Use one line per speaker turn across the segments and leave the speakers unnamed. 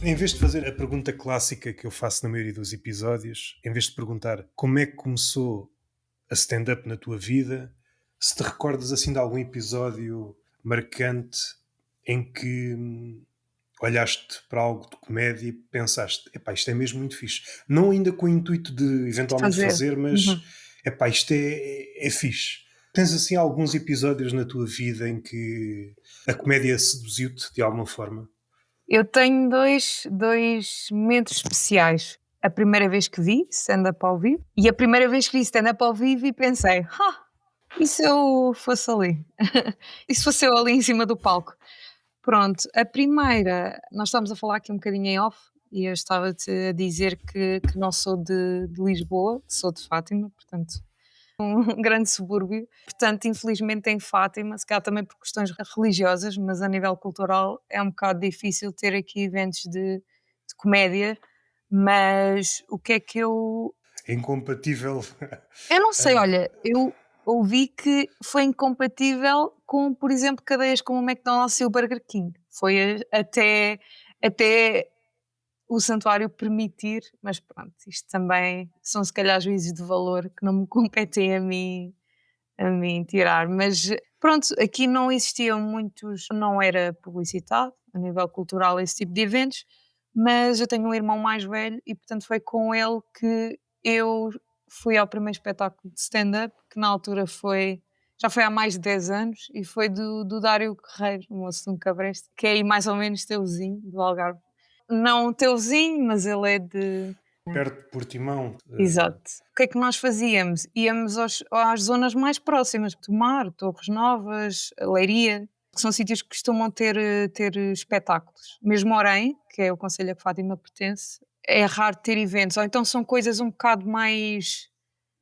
Em vez de fazer a pergunta clássica que eu faço na maioria dos episódios, em vez de perguntar como é que começou a stand-up na tua vida, se te recordas assim de algum episódio marcante em que olhaste para algo de comédia e pensaste, epá, isto é mesmo muito fixe. Não ainda com o intuito de eventualmente
Fazer.
fazer, mas
Uhum.
epá, isto é fixe. Tens assim alguns episódios na tua vida em que a comédia seduziu-te de alguma forma?
Eu tenho dois momentos especiais. A primeira vez que vi stand-up ao vivo e a primeira vez que vi stand-up ao vivo e pensei: e se eu fosse ali? E se fosse eu ali em cima do palco? Pronto, a primeira, nós estávamos a falar aqui um bocadinho em off e eu estava-te a dizer que não sou de Lisboa, sou de Fátima, portanto um grande subúrbio. Portanto, infelizmente em Fátima, se calhar também por questões religiosas, mas a nível cultural é um bocado difícil ter aqui eventos de comédia. Mas o que é que
É incompatível.
eu não sei,
eh,
olha, eu ouvi que foi incompatível com, por exemplo, cadeias como o McDonald's e o Burger King. Foi até o santuário permitir, mas pronto, isto também são se calhar juízes de valor que não me competem a mim tirar, mas pronto, aqui não existiam muitos, não era publicitado a nível cultural esse tipo de eventos, mas eu tenho um irmão mais velho e portanto foi com ele que eu fui ao primeiro espetáculo de stand-up, que na altura já foi há mais de 10 anos, e foi do Dário Guerreiro, o moço de um Cabreste, que é aí mais ou menos teu vizinho, do Algarve. Não teu vizinho, mas ele é de.
Perto de Portimão.
Exato. O que é que nós fazíamos? Íamos às zonas mais próximas, Tomar, Torres Novas, Leiria, que são sítios que costumam ter espetáculos. Mesmo Orem, que é o concelho a que Fátima pertence, é raro ter eventos, ou então são coisas um bocado mais,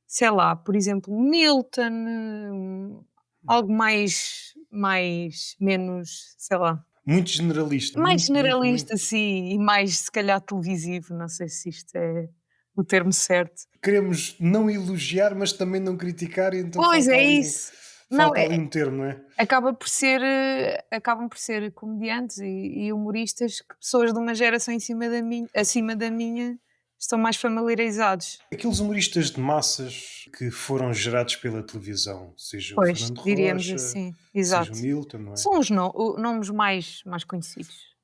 sei lá, por exemplo, Nilton, algo menos, sei lá,
Muito generalista,
mais
muito, muito,
generalista,
muito.
sim, e mais se calhar televisivo, não sei se isto é o termo certo.
Queremos não elogiar, mas também não criticar, e então
Pois, é isso. Não,
falta ali um termo, não é?
acabam por ser comediantes e humoristas que pessoas de uma geração acima da minha estão mais familiarizados.
Aqueles humoristas de massas que foram gerados pela televisão, seja o
Pois,
Fernando
diríamos
Rocha,
assim,
seja o
exato.
Nilton, não é?
São os nomes mais conhecidos.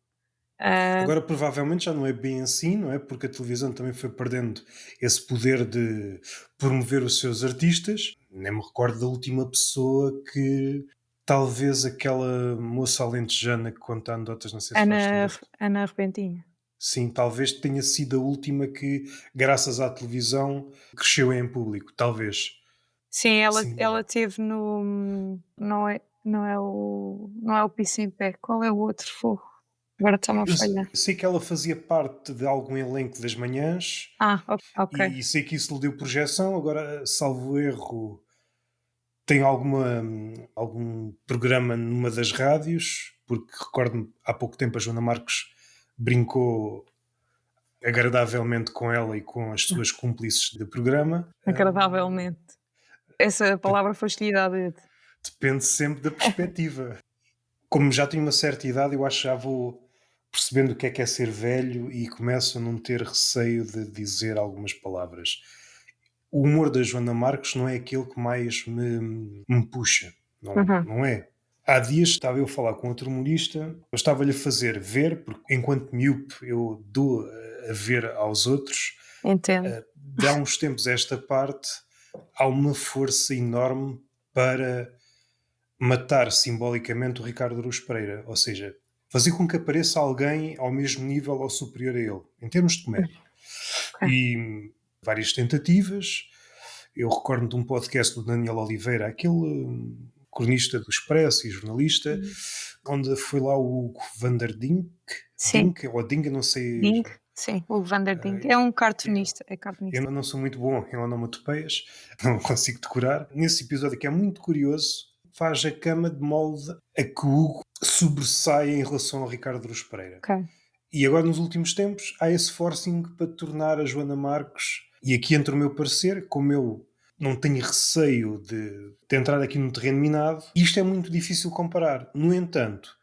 Ah,
Agora, provavelmente já não é bem assim, não é? Porque a televisão também foi perdendo esse poder de promover os seus artistas. Nem me recordo da última pessoa que, talvez aquela moça alentejana que conta anedotas, não sei se faz
Ana
stand-up.
Ana Repentinho.
Sim, talvez tenha sido a última que, graças à televisão, cresceu em público. Talvez.
Sim,
Sim.
ela teve no não é o Piso em Pé, qual é o outro? Fogo, agora está-me a
Eu
falhar.
sei que ela fazia parte de algum elenco das manhãs
Ok.
e sei que isso lhe deu projeção. Agora, salvo erro, tem algum programa numa das rádios, porque recordo-me há pouco tempo a Joana Marques brincou agradavelmente com ela e com as suas cúmplices de programa.
Agradavelmente. Essa
De-
palavra foi escolhida a dedo.
Depende sempre da perspectiva. Como já tenho uma certa idade, eu acho que já vou percebendo o que é ser velho e começo a não ter receio de dizer algumas palavras. O humor da Joana Marques não é aquele que mais me puxa. Não,
Uhum.
não é. Há dias estava eu a falar com outro humorista, eu estava-lhe a fazer ver, porque enquanto miúpe eu dou a ver aos outros,
Entendo.
de há uns tempos a esta parte, há uma força enorme para matar simbolicamente o Ricardo Aruz Pereira, ou seja, fazer com que apareça alguém ao mesmo nível ou superior a ele, em termos de comédia.
Ok.
E várias tentativas. Eu recordo de um podcast do Daniel Oliveira, aquele cronista do Expresso e jornalista,
Hum.
onde foi lá o Hugo Van der Dink,
Sim,
ou Dink, eu não sei.
Ding, sim, o Van der Ding. É um cartunista, é
Eu
cartunista.
não sou muito bom em onomatopeias, não consigo decorar. Nesse episódio, que é muito curioso, faz a cama de molde a que o Hugo sobressai em relação ao Ricardo Aruz Pereira.
Ok.
E agora, nos últimos tempos, há esse forcing para tornar a Joana Marques, e aqui entra o meu parecer, como eu não tenho receio de entrar aqui num terreno minado, isto é muito difícil comparar. No entanto,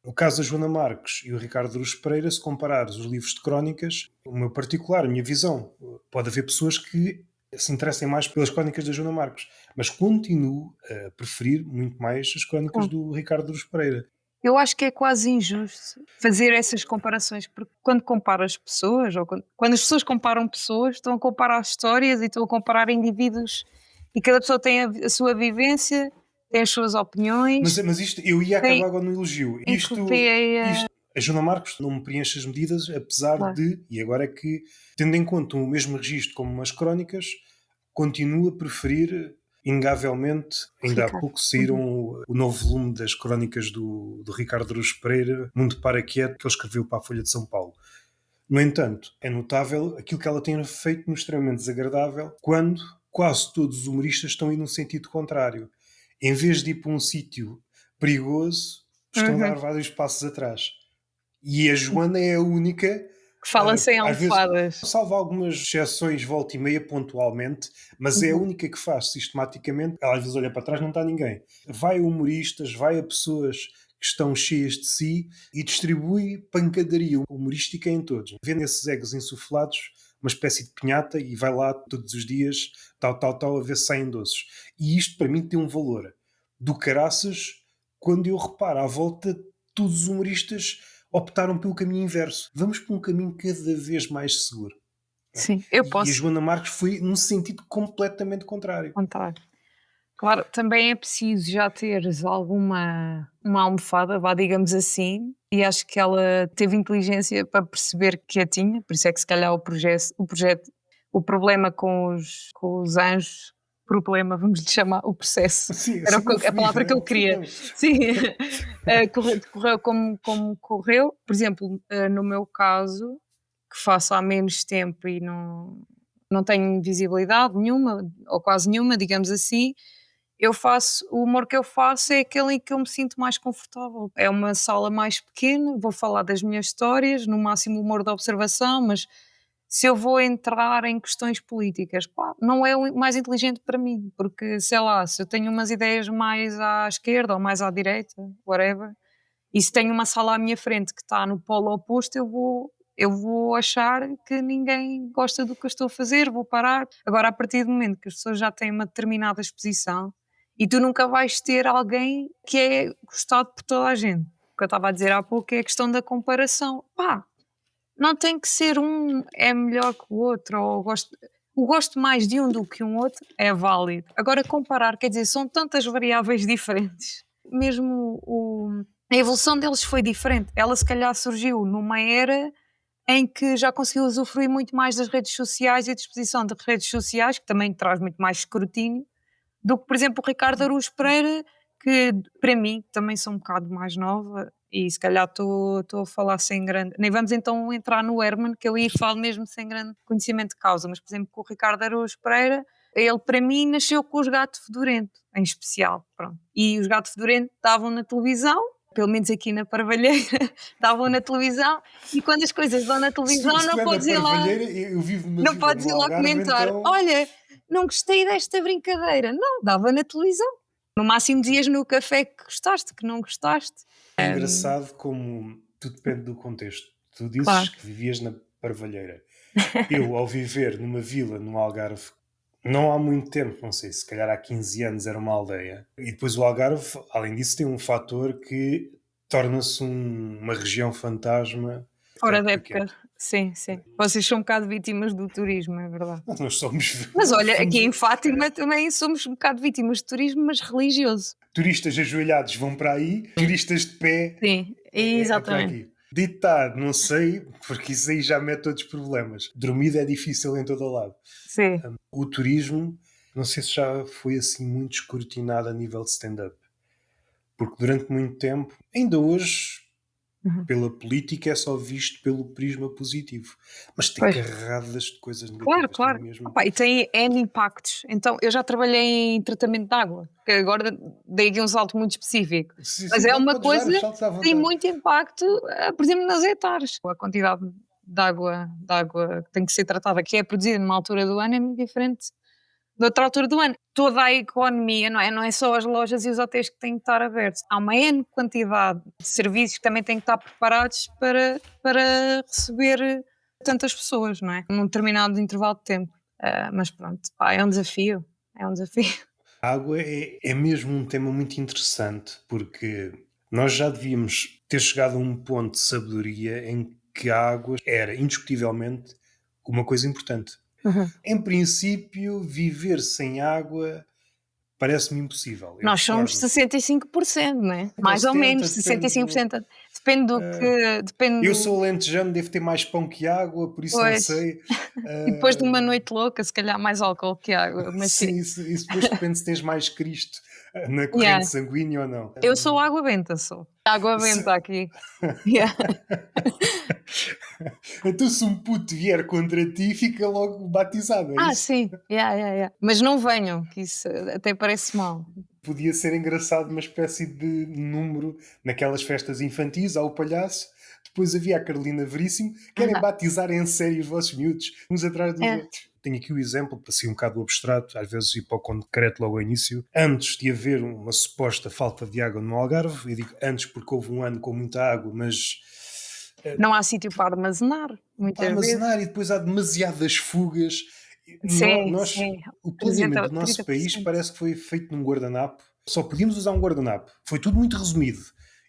No caso da Joana Marques e o Ricardo Aruz Pereira, se comparares os livros de crónicas, o meu particular, a minha visão, pode haver pessoas que se interessem mais pelas crónicas da Joana Marques, mas continuo a preferir muito mais as crónicas
Claro.
do Ricardo Aruz Pereira.
Eu acho que é quase injusto fazer essas comparações, porque quando comparas pessoas, ou quando as pessoas comparam pessoas, estão a comparar histórias e estão a comparar indivíduos, e cada pessoa tem a sua vivência, tem as suas opiniões,
Mas isto, eu ia
tem,
acabar agora no elogio.
em que vê
A Joana Marques não me preenche as medidas, apesar
claro,
de, e agora é que, tendo em conta o mesmo registro como umas crónicas, continuo a preferir, inegavelmente, ainda há
Ricardo.
pouco saíram o novo volume das crónicas do Ricardo Aruz Pereira, Mundo para Quieto, que ele escreveu para a Folha de São Paulo. No entanto, é notável aquilo que ela tem feito no extremamente desagradável, quando quase todos os humoristas estão a ir no sentido contrário. Em vez de ir para um sítio perigoso, estão a
Uhum.
dar vários passos atrás. E a Joana é a única,
Que fala sem
às vezes,
almofadas.
salvo algumas exceções, volta e meia, pontualmente, mas é a
Uhum.
única que faz sistematicamente. Ela às vezes olha para trás, não está ninguém. Vai a humoristas, vai a pessoas que estão cheias de si e distribui pancadaria humorística em todos. Vendo esses egos insuflados, uma espécie de pinhata, e vai lá todos os dias, tal, a ver se saem doces. E isto para mim tem um valor do caraças quando eu reparo à volta todos os humoristas optaram pelo caminho inverso. Vamos por um caminho cada vez mais seguro.
Sim, eu
E a
posso
Joana Marques foi num sentido completamente contrário.
contar. Claro, também é preciso já teres alguma uma almofada, vá, digamos assim, e acho que ela teve inteligência para perceber que a tinha, por isso é que se calhar o problema com os anjos, vamos lhe chamar, o processo,
Sim,
era
assim como
a palavra que eu queria. Sim, correu como correu. Por exemplo, no meu caso, que faço há menos tempo e não tenho visibilidade nenhuma, ou quase nenhuma, digamos assim, o humor que eu faço é aquele em que eu me sinto mais confortável. É uma sala mais pequena, vou falar das minhas histórias, no máximo humor de observação, mas se eu vou entrar em questões políticas, pá, não é o mais inteligente para mim, porque sei lá, se eu tenho umas ideias mais à esquerda ou mais à direita, whatever, e se tenho uma sala à minha frente que está no polo oposto, eu vou achar que ninguém gosta do que eu estou a fazer, vou parar. Agora, a partir do momento que as pessoas já têm uma determinada exposição e tu nunca vais ter alguém que é gostado por toda a gente. O que eu estava a dizer há pouco é a questão da comparação. Pá, não tem que ser um é melhor que o outro, ou o gosto mais de um do que um outro é válido. Agora, comparar, quer dizer, são tantas variáveis diferentes. Mesmo a evolução deles foi diferente. Ela, se calhar, surgiu numa era em que já conseguiu usufruir muito mais das redes sociais e a disposição de redes sociais, que também traz muito mais escrutínio, do que, por exemplo, o Ricardo Araújo Pereira, que para mim também sou um bocado mais nova e se calhar estou a falar sem grande. Nem vamos então entrar no Herman, que eu aí falo mesmo sem grande conhecimento de causa, mas por exemplo, com o Ricardo Araújo Pereira, ele para mim nasceu com os Gato Fedorento, em especial. Pronto. E os Gato Fedorento estavam na televisão, pelo menos aqui na Parvalheira, estavam na televisão, e quando as coisas dão na televisão,
Se tu
não
é da
podes ir lá.
Parvalheira, eu vivo numa
Não
vila
podes
no
ir lá
Algarve,
comentar,
então...
olha, não gostei desta brincadeira. Não, dava na televisão. No máximo dizias no café que gostaste, que não gostaste.
É engraçado como tudo depende do contexto. Tu dizes
Claro.
que vivias na Parvalheira. Eu, ao viver numa vila no Algarve, não há muito tempo, não sei, se calhar há 15 anos era uma aldeia. E depois o Algarve, além disso, tem um fator que torna-se uma região fantasma
Fora da
época
época.
quente.
Sim, sim. Vocês são um bocado vítimas do turismo, é verdade.
Nós somos,
Mas
no
olha,
fundo,
aqui em Fátima também somos um bocado vítimas de turismo, mas religioso.
turistas ajoelhados vão para aí, turistas de pé
Sim,
é para
exatamente.
aqui. Ditado, não sei, porque isso aí já mete outros problemas. Dormir é difícil em todo o lado.
Sim.
O turismo, não sei se já foi assim muito escrutinado a nível de stand-up. Porque durante muito tempo, ainda hoje,
Uhum.
pela política é só visto pelo prisma positivo. Mas tem
Pois.
carradas de coisas
Claro,
negativas.
claro.
Tem mesmo...
Opa, e tem N impactos. Então, eu já trabalhei em tratamento de água, que agora dei aqui um salto muito específico.
Sim,
Mas
sim,
é uma
podes dar
coisa
os saltos à
que tem
vontade.
muito impacto, por exemplo, nas hectares. A quantidade de água que tem que ser tratada, que é produzida numa altura do ano, é muito diferente de outra altura do ano. toda a economia, não é? Não é só as lojas e os hotéis que têm que estar abertos. Há uma N quantidade de serviços que também têm que estar preparados para receber tantas pessoas, não é? Num determinado intervalo de tempo. Mas pronto, pá, é um desafio. É um desafio.
A água é mesmo um tema muito interessante, porque nós já devíamos ter chegado a um ponto de sabedoria em que a água era indiscutivelmente uma coisa importante.
Uhum.
Em princípio, viver sem água parece-me impossível. Eu
Nós somos
recordo.
65%, não é?
Ou
Mais ou
70,
menos,
depende.
65%. Depende do que. Depende
Eu
do.
sou alentejano, devo ter mais pão que água, por isso não
Pois.
sei.
E depois de uma
Ah,
noite louca, se calhar mais álcool que água, mas sim.
sim, isso depois depende se tens mais Cristo na
Yeah.
corrente sanguínea ou não.
Eu sou água benta, sou. Água benta aqui. Yeah.
Então, se um puto vier contra ti, fica logo batizado, é isso?
Sim. Yeah. Mas não venham, que isso até parece mal.
Podia ser engraçado uma espécie de número naquelas festas infantis, ao palhaço. Depois havia a Carolina Veríssimo. Querem
Aham.
batizar em sério os vossos miúdos, uns atrás dos
É.
outros. Tenho aqui o exemplo, para ser um bocado abstrato, às vezes ir para o concreto logo ao início. Antes de haver uma suposta falta de água no Algarve, eu digo antes porque houve um ano com muita água, mas
Não há sítio para armazenar,
para
muitas vezes.
armazenar e depois há demasiadas fugas. Nós,
Sim.
o planeamento do
30,
nosso país
30%.
parece que foi feito num guardanapo. Só podíamos usar um guardanapo. Foi tudo muito resumido.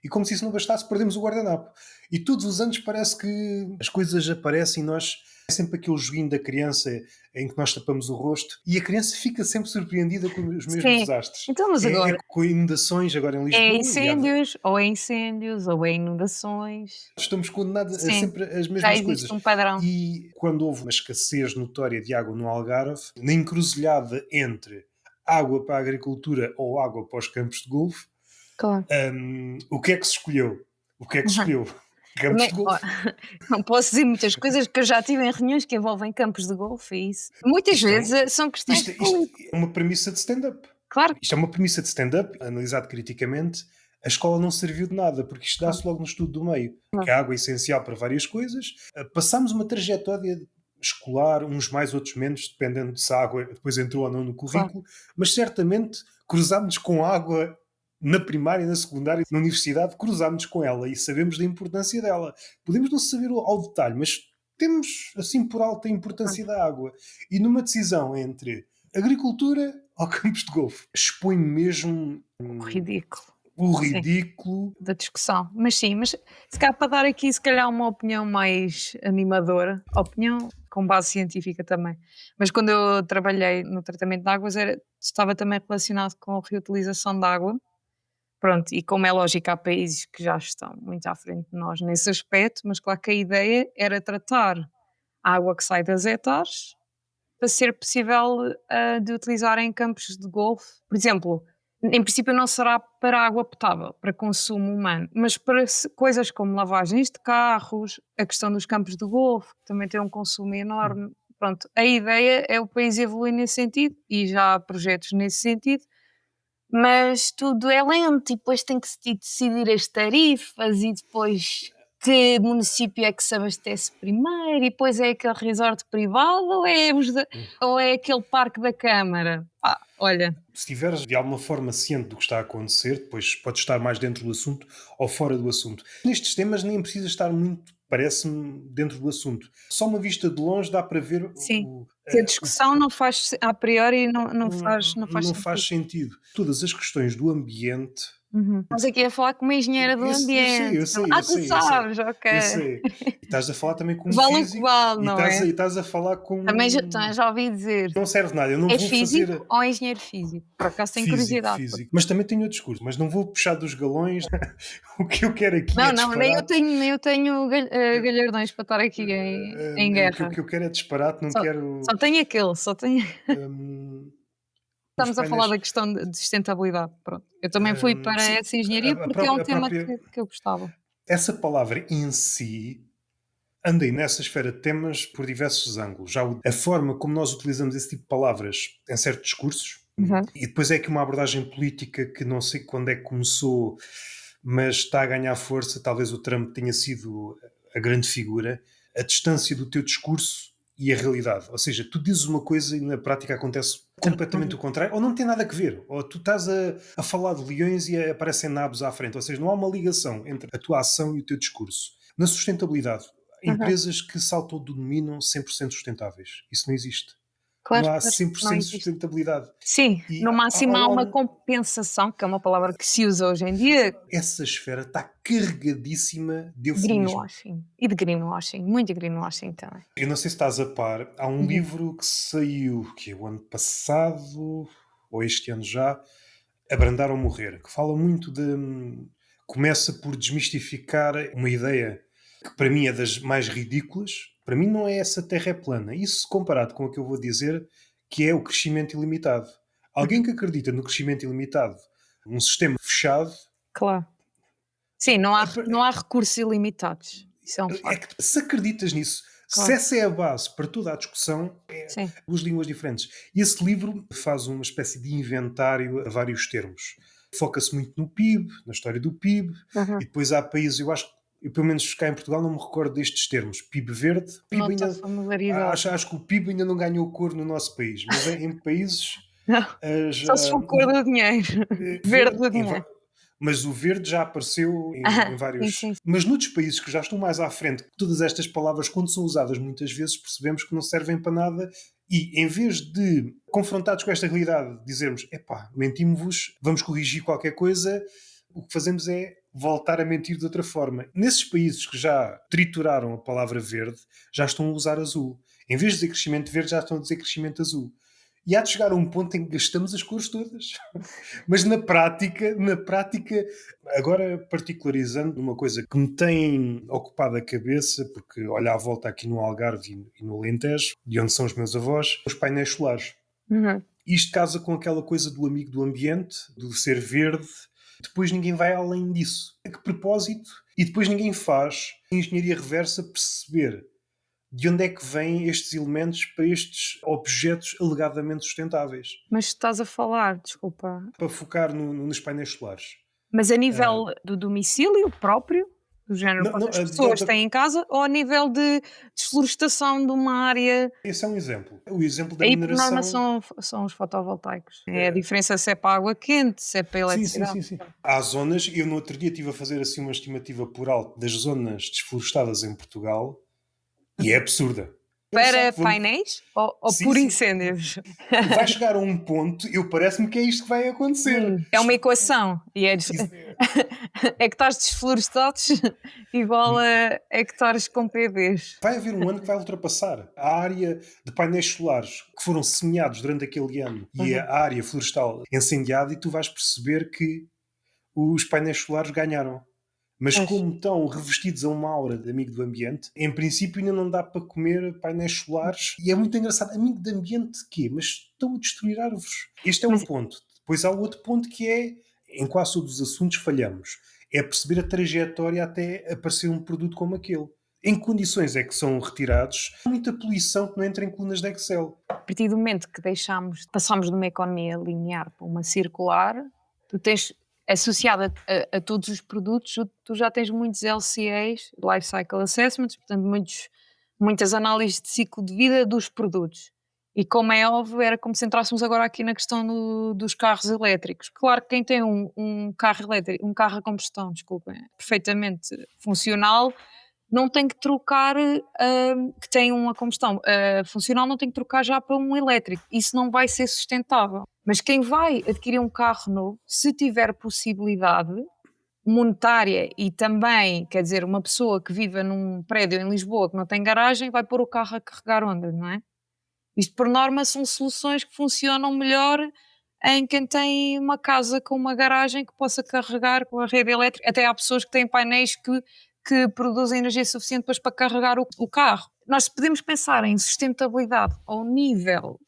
E como se isso não bastasse, perdemos o guardanapo. E todos os anos parece que as coisas aparecem e nós... É sempre aquele joguinho da criança em que nós tapamos o rosto e a criança fica sempre surpreendida com os mesmos
Sim.
desastres.
Então, mas
É
agora
com inundações agora em
é
Lisboa.
incêndios, ou é inundações.
Estamos condenados a
Sim,
sempre as
já
mesmas
existe
coisas.
um padrão.
E quando houve uma escassez notória de água no Algarve, na encruzilhada entre água para a agricultura ou água para os campos de golfe,
Claro.
o que é que se escolheu? O que é que se escolheu? Campos de golfe.
Não posso dizer muitas coisas que eu já tive em reuniões que envolvem campos de golfe e isso. Muitas
Isto é um-
vezes são questões
Isto
políticas.
é uma premissa de stand-up.
Claro,
Isto é uma premissa de stand-up, analisado criticamente. A escola não serviu de nada, porque isto dá-se logo no estudo do meio. Que a água é essencial para várias coisas. Passámos uma trajetória escolar, uns mais, outros menos, dependendo de se a água depois entrou ou não no currículo, mas certamente cruzámos-nos com água na primária, na secundária, na universidade, cruzámos-nos com ela e sabemos da importância dela. Podemos não saber ao detalhe, mas temos, assim por alto, a importância da água. E numa decisão entre agricultura ou campos de golfe, expõe mesmo
ridículo.
o
Sim.
ridículo.
Da discussão. Mas sim, mas se calhar para dar aqui se calhar uma opinião mais animadora, opinião com base científica também. Mas quando eu trabalhei no tratamento de águas estava também relacionado com a reutilização de água. Pronto, e como é lógico, há países que já estão muito à frente de nós nesse aspecto, mas claro que a ideia era tratar a água que sai das hectares para ser possível de utilizar em campos de golfe. Por exemplo, em princípio não será para água potável, para consumo humano, mas para coisas como lavagens de carros, a questão dos campos de golfe, que também tem um consumo enorme. Pronto, a ideia é o país evoluir nesse sentido e já há projetos nesse sentido, mas tudo é lento e depois tem que se decidir as tarifas e depois que município é que se abastece primeiro e depois é aquele resort privado ou é aquele parque da Câmara. Olha,
Se estiveres de alguma forma ciente do que está a acontecer, depois podes estar mais dentro do assunto ou fora do assunto. Nestes temas nem precisa estar muito, parece-me, dentro do assunto. Só uma vista de longe dá para ver
sim, que a discussão não faz, a priori não faz
não
sentido.
faz sentido. Todas as questões do ambiente.
Estamos aqui a falar com uma engenheira do ambiente.
Eu sei,
Tu sabes, ok.
eu sei. E estás a falar também com um
Vale o que
físico.
vale,
E
não
estás,
é?
e estás a falar com.
Também já ouvi dizer.
Não serve de nada. Eu não
É
vou
físico
fazer.
ou é engenheiro físico? Por acaso tenho curiosidade.
Físico. Mas também tenho outro discurso. Mas não vou puxar dos galões. O que eu quero aqui
Não,
é
nem eu
disparate.
tenho galhardões para estar aqui em guerra.
O que eu quero é disparate. Não quero.
Só tenho aquele, só tenho.
Os
Estamos a
painéis-
falar da questão de sustentabilidade. Pronto. Eu também fui para
sim,
essa engenharia porque é um
a
tema
própria-
que eu gostava.
Essa palavra em si andei nessa esfera de temas por diversos ângulos. Já a forma como nós utilizamos esse tipo de palavras em certos discursos,
Uhum.
e depois é aqui uma abordagem política que não sei quando é que começou, mas está a ganhar força. Talvez o Trump tenha sido a grande figura. A distância do teu discurso e a realidade. Ou seja, tu dizes uma coisa e na prática acontece completamente o contrário, ou não tem nada a ver. Ou tu estás a falar de leões e aparecem nabos à frente. Ou seja, não há uma ligação entre a tua ação e o teu discurso. Na sustentabilidade, empresas que se autodenominam 100% sustentáveis. Isso não existe.
Claro,
Não há
claro, não
100% de
existe.
sustentabilidade.
Sim,
E
no máximo há uma compensação, que é uma palavra que se usa hoje em dia,
essa esfera está carregadíssima de eufemismo.
greenwashing. E de greenwashing, muito greenwashing também.
Eu não sei se estás a par, há um
Uhum.
livro que saiu que é o ano passado, ou este ano já, Abrandar ou Morrer, que fala muito de. Começa por desmistificar uma ideia que para mim é das mais ridículas. Para mim não é essa terra é plana. Isso comparado com o que eu vou dizer, que é o crescimento ilimitado. Alguém que acredita no crescimento ilimitado, num sistema fechado,
Claro. Sim, não há recursos ilimitados. Isso é um
é
facto.
que se acreditas nisso, se
Claro.
essa é a base para toda a discussão,
Sim.
duas línguas diferentes. E esse livro faz uma espécie de inventário a vários termos. Foca-se muito no PIB, na história do PIB,
Uhum.
e depois há países, eu acho, eu pelo menos cá em Portugal não me recordo destes termos. PIB verde, PIB
Nota a
ainda,
familiaridade.
acho que o PIB ainda não ganhou cor no nosso país, mas em países
Não, só se for cor do dinheiro. Verde
verde,
do dinheiro.
mas o verde já apareceu em
Sim,
vários.
sim.
Mas noutros países que já estão mais à frente, todas estas palavras, quando são usadas muitas vezes, percebemos que não servem para nada. E em vez de, confrontados com esta realidade, dizermos: epá, mentimos-vos, vamos corrigir qualquer coisa, o que fazemos é voltar a mentir de outra forma. Nesses países que já trituraram a palavra verde, já estão a usar azul. Em vez de dizer crescimento verde, já estão a dizer crescimento azul. E há de chegar a um ponto em que gastamos as cores todas. Mas na prática, agora particularizando uma coisa que me tem ocupado a cabeça, porque olha à volta aqui no Algarve e no Alentejo, de onde são os meus avós, os painéis solares.
Uhum.
Isto casa com aquela coisa do amigo do ambiente, do ser verde. Depois ninguém vai além disso. A que propósito? E depois ninguém faz engenharia reversa perceber de onde é que vêm estes elementos para estes objetos alegadamente sustentáveis.
Mas estás a falar, desculpa,
Para focar nos painéis solares.
mas a nível do domicílio próprio, do género
Não,
quando
não,
as pessoas têm em casa, ou a nível de desflorestação de uma área?
esse é um exemplo. O exemplo da
Aí por norma
mineração.
são os fotovoltaicos. É a diferença se é para a água quente, se é para a
Sim, sim,
eletricidade.
sim, sim. Há zonas, eu no outro dia estive a fazer assim uma estimativa por alto das zonas desflorestadas em Portugal e é absurda.
Para
Vamos-
painéis ou
Sim,
por
sim.
incêndios?
Vai chegar a um ponto, parece-me que é isto que vai acontecer.
É uma equação e
Isso-
hectares desflorestados igual a hectares com PVs.
Vai haver um ano que vai ultrapassar a área de painéis solares que foram semeados durante aquele ano e
Uhum.
a área florestal incendiada, e tu vais perceber que os painéis solares ganharam. Mas
Pois.
como estão revestidos a uma aura de amigo do ambiente, em princípio ainda não dá para comer painéis solares. E é muito engraçado. Amigo do ambiente quê? Mas estão a destruir árvores. Este é um
Mas
ponto. Depois há outro ponto que é, em quase todos os assuntos falhamos, é perceber a trajetória até aparecer um produto como aquele. Em que condições é que são retirados? Há muita poluição que não entra em colunas de Excel.
a partir do momento que passamos de uma economia linear para uma circular, tu tens associado a todos os produtos, tu já tens muitos LCAs, Life Cycle Assessments, portanto muitas análises de ciclo de vida dos produtos. E como é óbvio, era como se entrássemos agora aqui na questão dos carros elétricos. Claro que quem tem um carro elétrico, um carro a combustão, desculpem, perfeitamente funcional, não tem que trocar, que tem uma combustão funcional, não tem que trocar já para um elétrico. Isso não vai ser sustentável. Mas quem vai adquirir um carro novo, se tiver possibilidade monetária e também, quer dizer, uma pessoa que viva num prédio em Lisboa que não tem garagem, vai pôr o carro a carregar onde, não é? Isto, por norma, são soluções que funcionam melhor em quem tem uma casa com uma garagem que possa carregar com a rede elétrica. Até há pessoas que têm painéis que produzem energia suficiente depois para carregar o carro. Nós podemos pensar em sustentabilidade ao nível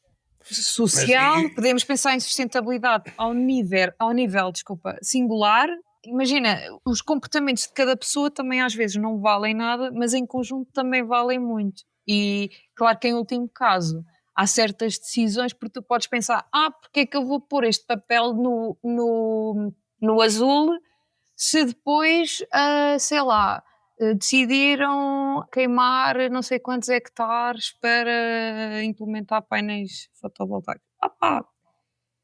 social, podemos pensar em sustentabilidade ao nível, desculpa, singular. Imagina, os comportamentos de cada pessoa também às vezes não valem nada, mas em conjunto também valem muito. E claro que em último caso há certas decisões porque tu podes pensar, porque é que eu vou pôr este papel no azul se depois, sei lá, decidiram queimar não sei quantos hectares para implementar painéis fotovoltaicos.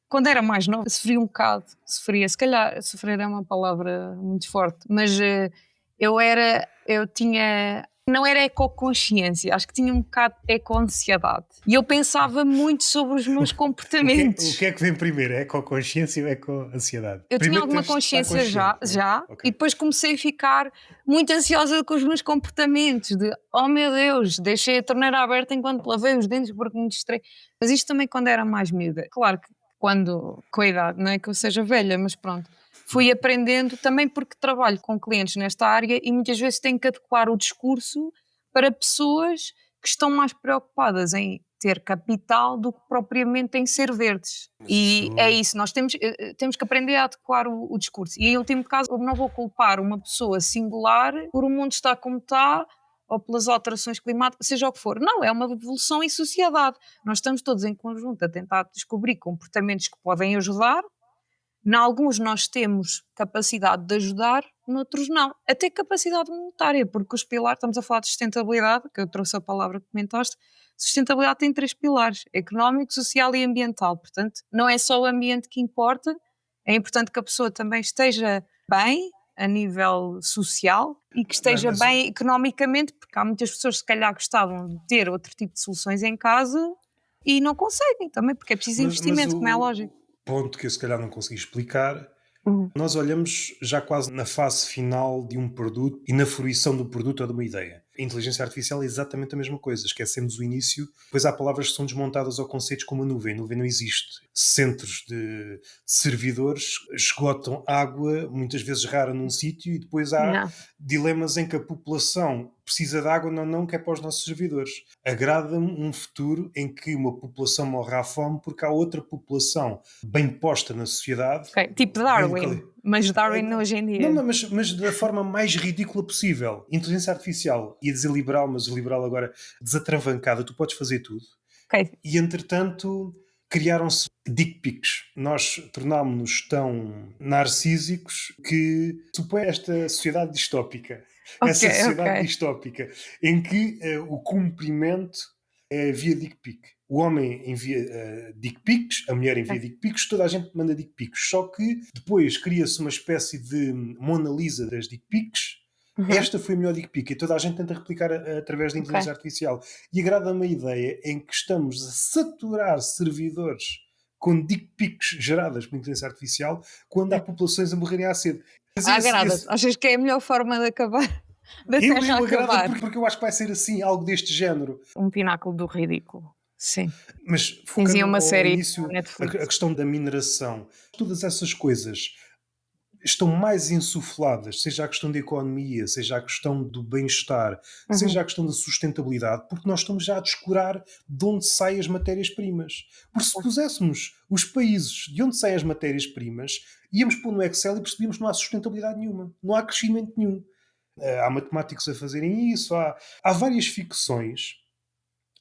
Quando era mais nova, sofria um bocado, se calhar, sofrer é uma palavra muito forte, mas eu tinha, não era ecoconsciência, acho que tinha um bocado de eco-ansiedade. E eu pensava muito sobre os meus comportamentos.
O que é que vem primeiro? É ecoconsciência ou eco-ansiedade?
Eu tinha
Primeiro
alguma
tens de estar
consciência
consciente,
já,
Ok.
e depois comecei a ficar muito ansiosa com os meus comportamentos, de oh meu Deus, deixei a torneira aberta enquanto lavei os dentes porque me distraí. Mas isto também quando era mais miúda. Claro que quando, com a idade, não é que eu seja velha, mas pronto, fui aprendendo também porque trabalho com clientes nesta área e muitas vezes tenho que adequar o discurso para pessoas que estão mais preocupadas em ter capital do que propriamente em ser verdes.
Mas
E é
isso...
isso, nós temos que aprender a adequar o discurso. E em último caso, eu não vou culpar uma pessoa singular por o mundo estar como está ou pelas alterações climáticas, seja o que for. Não, é uma evolução em sociedade. Nós estamos todos em conjunto a tentar descobrir comportamentos que podem ajudar. Em alguns nós temos capacidade de ajudar, noutros não. Até capacidade monetária, porque os pilares, estamos a falar de sustentabilidade, que eu trouxe a palavra que comentaste, sustentabilidade tem 3 pilares, económico, social e ambiental. Portanto, não é só o ambiente que importa, é importante que a pessoa também esteja bem a nível social e que esteja
Mas
bem economicamente, porque há muitas pessoas que se calhar gostavam de ter outro tipo de soluções em casa e não conseguem também, porque é preciso
mas
investimento, como é
o
lógico.
ponto que eu se calhar não consegui explicar,
Uhum.
nós olhamos já quase na fase final de um produto e na fruição do produto ou de uma ideia. A inteligência artificial é exatamente a mesma coisa. Esquecemos o início, depois há palavras que são desmontadas ou conceitos como a nuvem. A nuvem não existe. Centros de servidores esgotam água, muitas vezes rara, num sítio e depois há
Não.
dilemas em que a população precisa de água, não, que é para os nossos servidores. Agrada-me um futuro em que uma população morre à fome porque há outra população bem posta na sociedade,
Ok, tipo
bem
Darwin,
localizada.
mas Darwin hoje em
Não,
dia.
mas da forma mais ridícula possível. Inteligência artificial, ia dizer liberal, mas o liberal agora desatravancada, tu podes fazer tudo.
Ok,
E entretanto criaram-se dick pics. Nós tornámos-nos tão narcísicos que supõe esta sociedade distópica.
ok,
Essa
ok.
sociedade distópica em que o cumprimento é via dick pic. O homem envia dick pics, a mulher envia dick pics, toda a gente manda dick pics. Só que depois cria-se uma espécie de Mona Lisa das dick pics.
Uhum,
Esta foi a melhor dick pic e toda a gente tenta replicar através da inteligência
ok.
artificial. E agrada-me a ideia em que estamos a saturar servidores com dick pics geradas por inteligência artificial quando há populações a morrerem à sede. Mas
Agrada-te. Achas que é a melhor forma de acabar? Da Terra
eu agrada
acabar?
porque eu acho que vai ser assim, algo deste género.
Um pináculo do ridículo. Sim.
Mas
Dizia
focando
uma
ao
série
início,
na
a
Netflix.
questão da mineração, todas essas coisas estão mais insufladas, seja a questão da economia, seja a questão do bem-estar,
Uhum.
seja a questão da sustentabilidade, porque nós estamos já a descurar de onde saem as matérias-primas. Porque se puséssemos os países de onde saem as matérias-primas, íamos pôr no Excel e percebíamos que não há sustentabilidade nenhuma, não há crescimento nenhum. Há matemáticos a fazerem isso, há várias ficções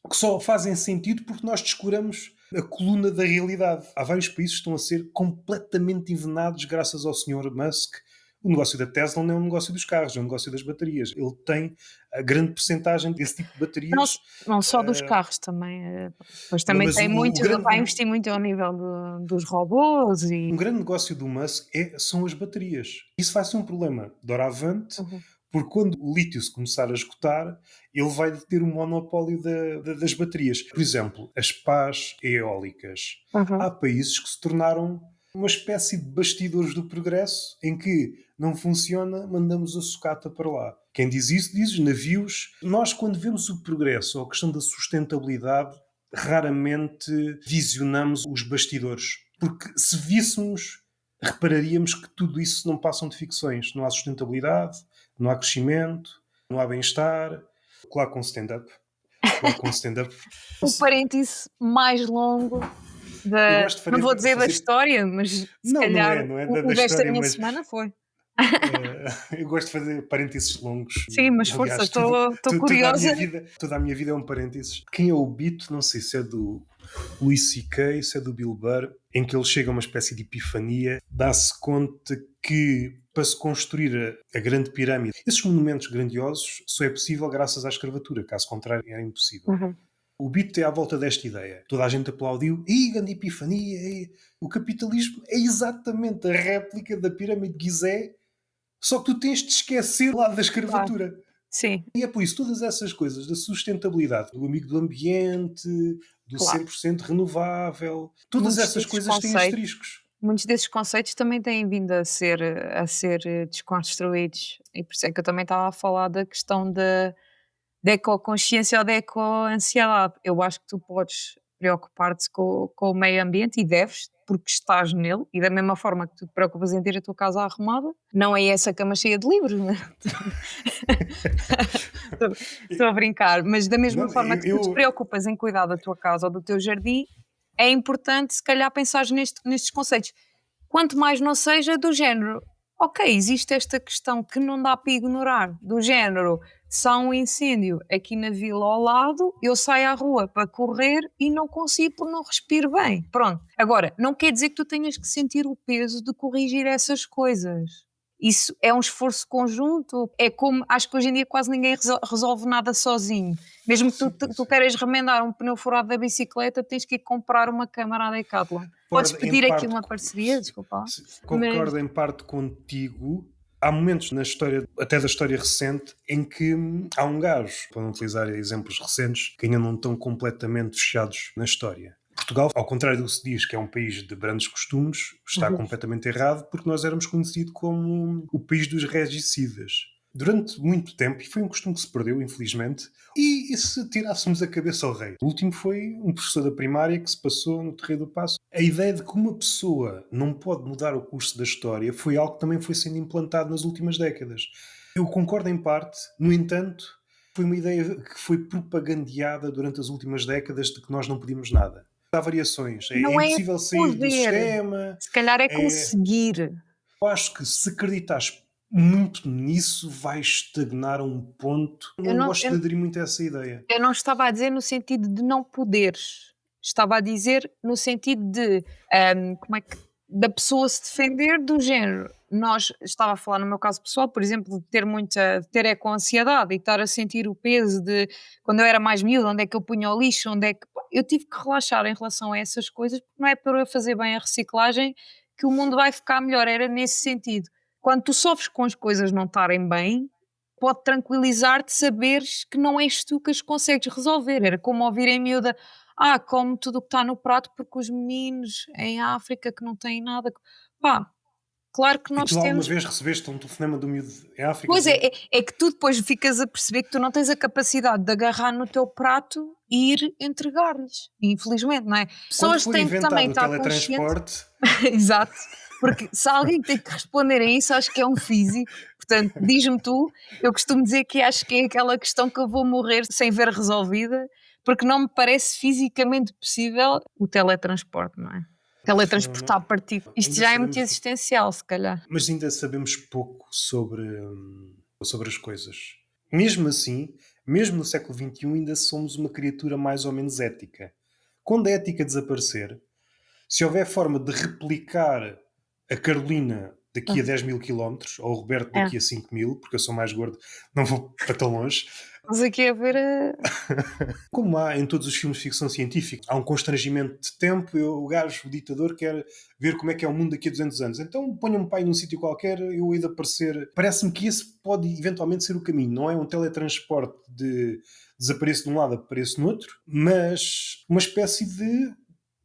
que só fazem sentido porque nós descuramos a coluna da realidade. Há vários países que estão a ser completamente envenenados graças ao Sr. Musk. O negócio da Tesla não é um negócio dos carros, é um negócio das baterias. Ele tem a grande percentagem desse tipo de
Não,
baterias.
não só dos carros também. Pois
Não,
também
mas
tem
o
muito, ele
grande,
vai investir muito ao nível dos robôs e.
um grande negócio do Musk são as baterias. Isso vai ser um problema doravante,
Uhum.
porque quando o lítio se começar a esgotar, ele vai ter o monopólio das baterias. Por exemplo, as pás eólicas.
Uhum.
Há países que se tornaram uma espécie de bastidores do progresso, em que não funciona, mandamos a sucata para lá. Quem diz isso diz os navios. Nós, quando vemos o progresso ou a questão da sustentabilidade, raramente visionamos os bastidores. Porque se víssemos, repararíamos que tudo isso não passam de ficções. Não há sustentabilidade, não há crescimento, não há bem-estar. Claro, com stand-up. Claro, com stand-up.
O parêntese mais longo
Eu
da.
gosto de
Não vou dizer da
fazer.
história, mas se
Não,
calhar
não é da
o desta
história,
minha
mas
semana foi.
eu gosto de fazer parênteses longos.
Sim, mas força,
Aliás,
estou
toda a minha
curiosa.
vida, toda a minha vida é um parênteses. Quem é o Bito? Não sei se é do Louis C.K., se é do Bill Burr, em que ele chega a uma espécie de epifania, dá-se conta que para se construir a Grande Pirâmide, esses monumentos grandiosos só é possível graças à escravatura, caso contrário era impossível.
Uhum.
O Beat é à volta desta ideia. Toda a gente aplaudiu. Ih, grande epifania! O capitalismo é exatamente a réplica da pirâmide de Gizé, só que tu tens de esquecer lá da
Claro.
escravatura.
Sim,
E é por isso, todas essas coisas da sustentabilidade, do amigo do ambiente, do
claro.
100% renovável, todas
Muitos
essas
desses
coisas têm
conceitos
asteriscos.
muitos desses conceitos também têm vindo a ser desconstruídos, e por isso é que eu também estava a falar da questão da ecoconsciência ou da eco-ansiedade. Eu acho que tu podes preocupar-te com o meio ambiente e deves, porque estás nele, e da mesma forma que tu te preocupas em ter a tua casa arrumada, não é essa cama cheia de livros, né? Estou estou a brincar, mas da mesma
Não,
forma que tu te preocupas em cuidar da tua casa ou do teu jardim, é importante se calhar pensar nestes conceitos. Quanto mais não seja do género, ok, existe esta questão que não dá para ignorar, do género, se há um incêndio aqui na vila ao lado, eu saio à rua para correr e não consigo porque não respiro bem. Pronto. Agora, não quer dizer que tu tenhas que sentir o peso de corrigir essas coisas. Isso é um esforço conjunto. É como, acho que hoje em dia quase ninguém resolve nada sozinho. Mesmo que tu queiras remendar um pneu furado da bicicleta, tens que ir comprar uma câmara à Decathlon. Podes
concordo em
pedir aqui
parte,
uma parceria, desculpa lá, mas
concordo em parte contigo. Há momentos na história, até da história recente, em que há um gajo, para não utilizar exemplos recentes, que ainda não estão completamente fechados na história. Portugal, ao contrário do que se diz que é um país de grandes costumes, está
Uhum.
completamente errado, porque nós éramos conhecidos como o país dos regicidas. Durante muito tempo, e foi um costume que se perdeu, infelizmente, e se tirássemos a cabeça ao rei? O último foi um professor da primária que se passou no Terreiro do Paço. A ideia de que uma pessoa não pode mudar o curso da história foi algo que também foi sendo implantado nas últimas décadas. Eu concordo em parte, no entanto, foi uma ideia que foi propagandeada durante as últimas décadas de que nós não podíamos nada. Há variações. É
não é
impossível sair do
poder,
sistema.
se calhar é
É...
conseguir.
Eu acho que se acreditares muito nisso, vai estagnar a um ponto.
Eu
Não
não,
gosto de
eu,
aderir muito a essa ideia.
eu não estava a dizer no sentido de não poderes, estava a dizer no sentido de como é que da pessoa se defender do género. Nós estava a falar no meu caso pessoal, por exemplo, de ter eco-ansiedade e estar a sentir o peso de quando eu era mais miúda, onde é que eu punha o lixo, onde é que eu tive que relaxar em relação a essas coisas, porque não é por eu fazer bem a reciclagem que o mundo vai ficar melhor, era nesse sentido. Quando tu sofres com as coisas não estarem bem, pode tranquilizar-te saberes que não és tu que as consegues resolver. Era como ouvir em miúda: come tudo o que está no prato porque os meninos em África que não têm nada. Pá, claro que
E
nós
tu alguma
temos.
vez recebeste um telefonema do miúdo em África a
Pois é,
dizer
é que tu depois ficas a perceber que tu não tens a capacidade de agarrar no teu prato e ir entregar-lhes. Infelizmente, não é?
quando
Pessoas
for
têm que também
inventado o
estar conscientes.
teletransporte,
Exato. Porque se há alguém tem que responder a isso, acho que é um físico. Portanto, diz-me tu, eu costumo dizer que acho que é aquela questão que eu vou morrer sem ver resolvida, porque não me parece fisicamente possível o teletransporte, não é? Teletransportar partido. Isto
ainda
já é muito
sabemos,
existencial, se calhar.
mas ainda sabemos pouco sobre as coisas. Mesmo assim, mesmo no século XXI, ainda somos uma criatura mais ou menos ética. Quando a ética desaparecer, se houver forma de replicar a Carolina daqui a
Uhum.
10 mil quilómetros, ou o Roberto
É.
daqui a 5 mil, porque eu sou mais gordo, não vou para tão longe,
Mas aqui a ver.
como há em todos os filmes de ficção científica, há um constrangimento de tempo, o gajo, o ditador, quer ver como é que é o mundo daqui a 200 anos. Então ponham-me pai num sítio qualquer, eu hei de aparecer. Parece-me que esse pode eventualmente ser o caminho, não é um teletransporte de desapareço de um lado, apareço no outro, mas uma espécie de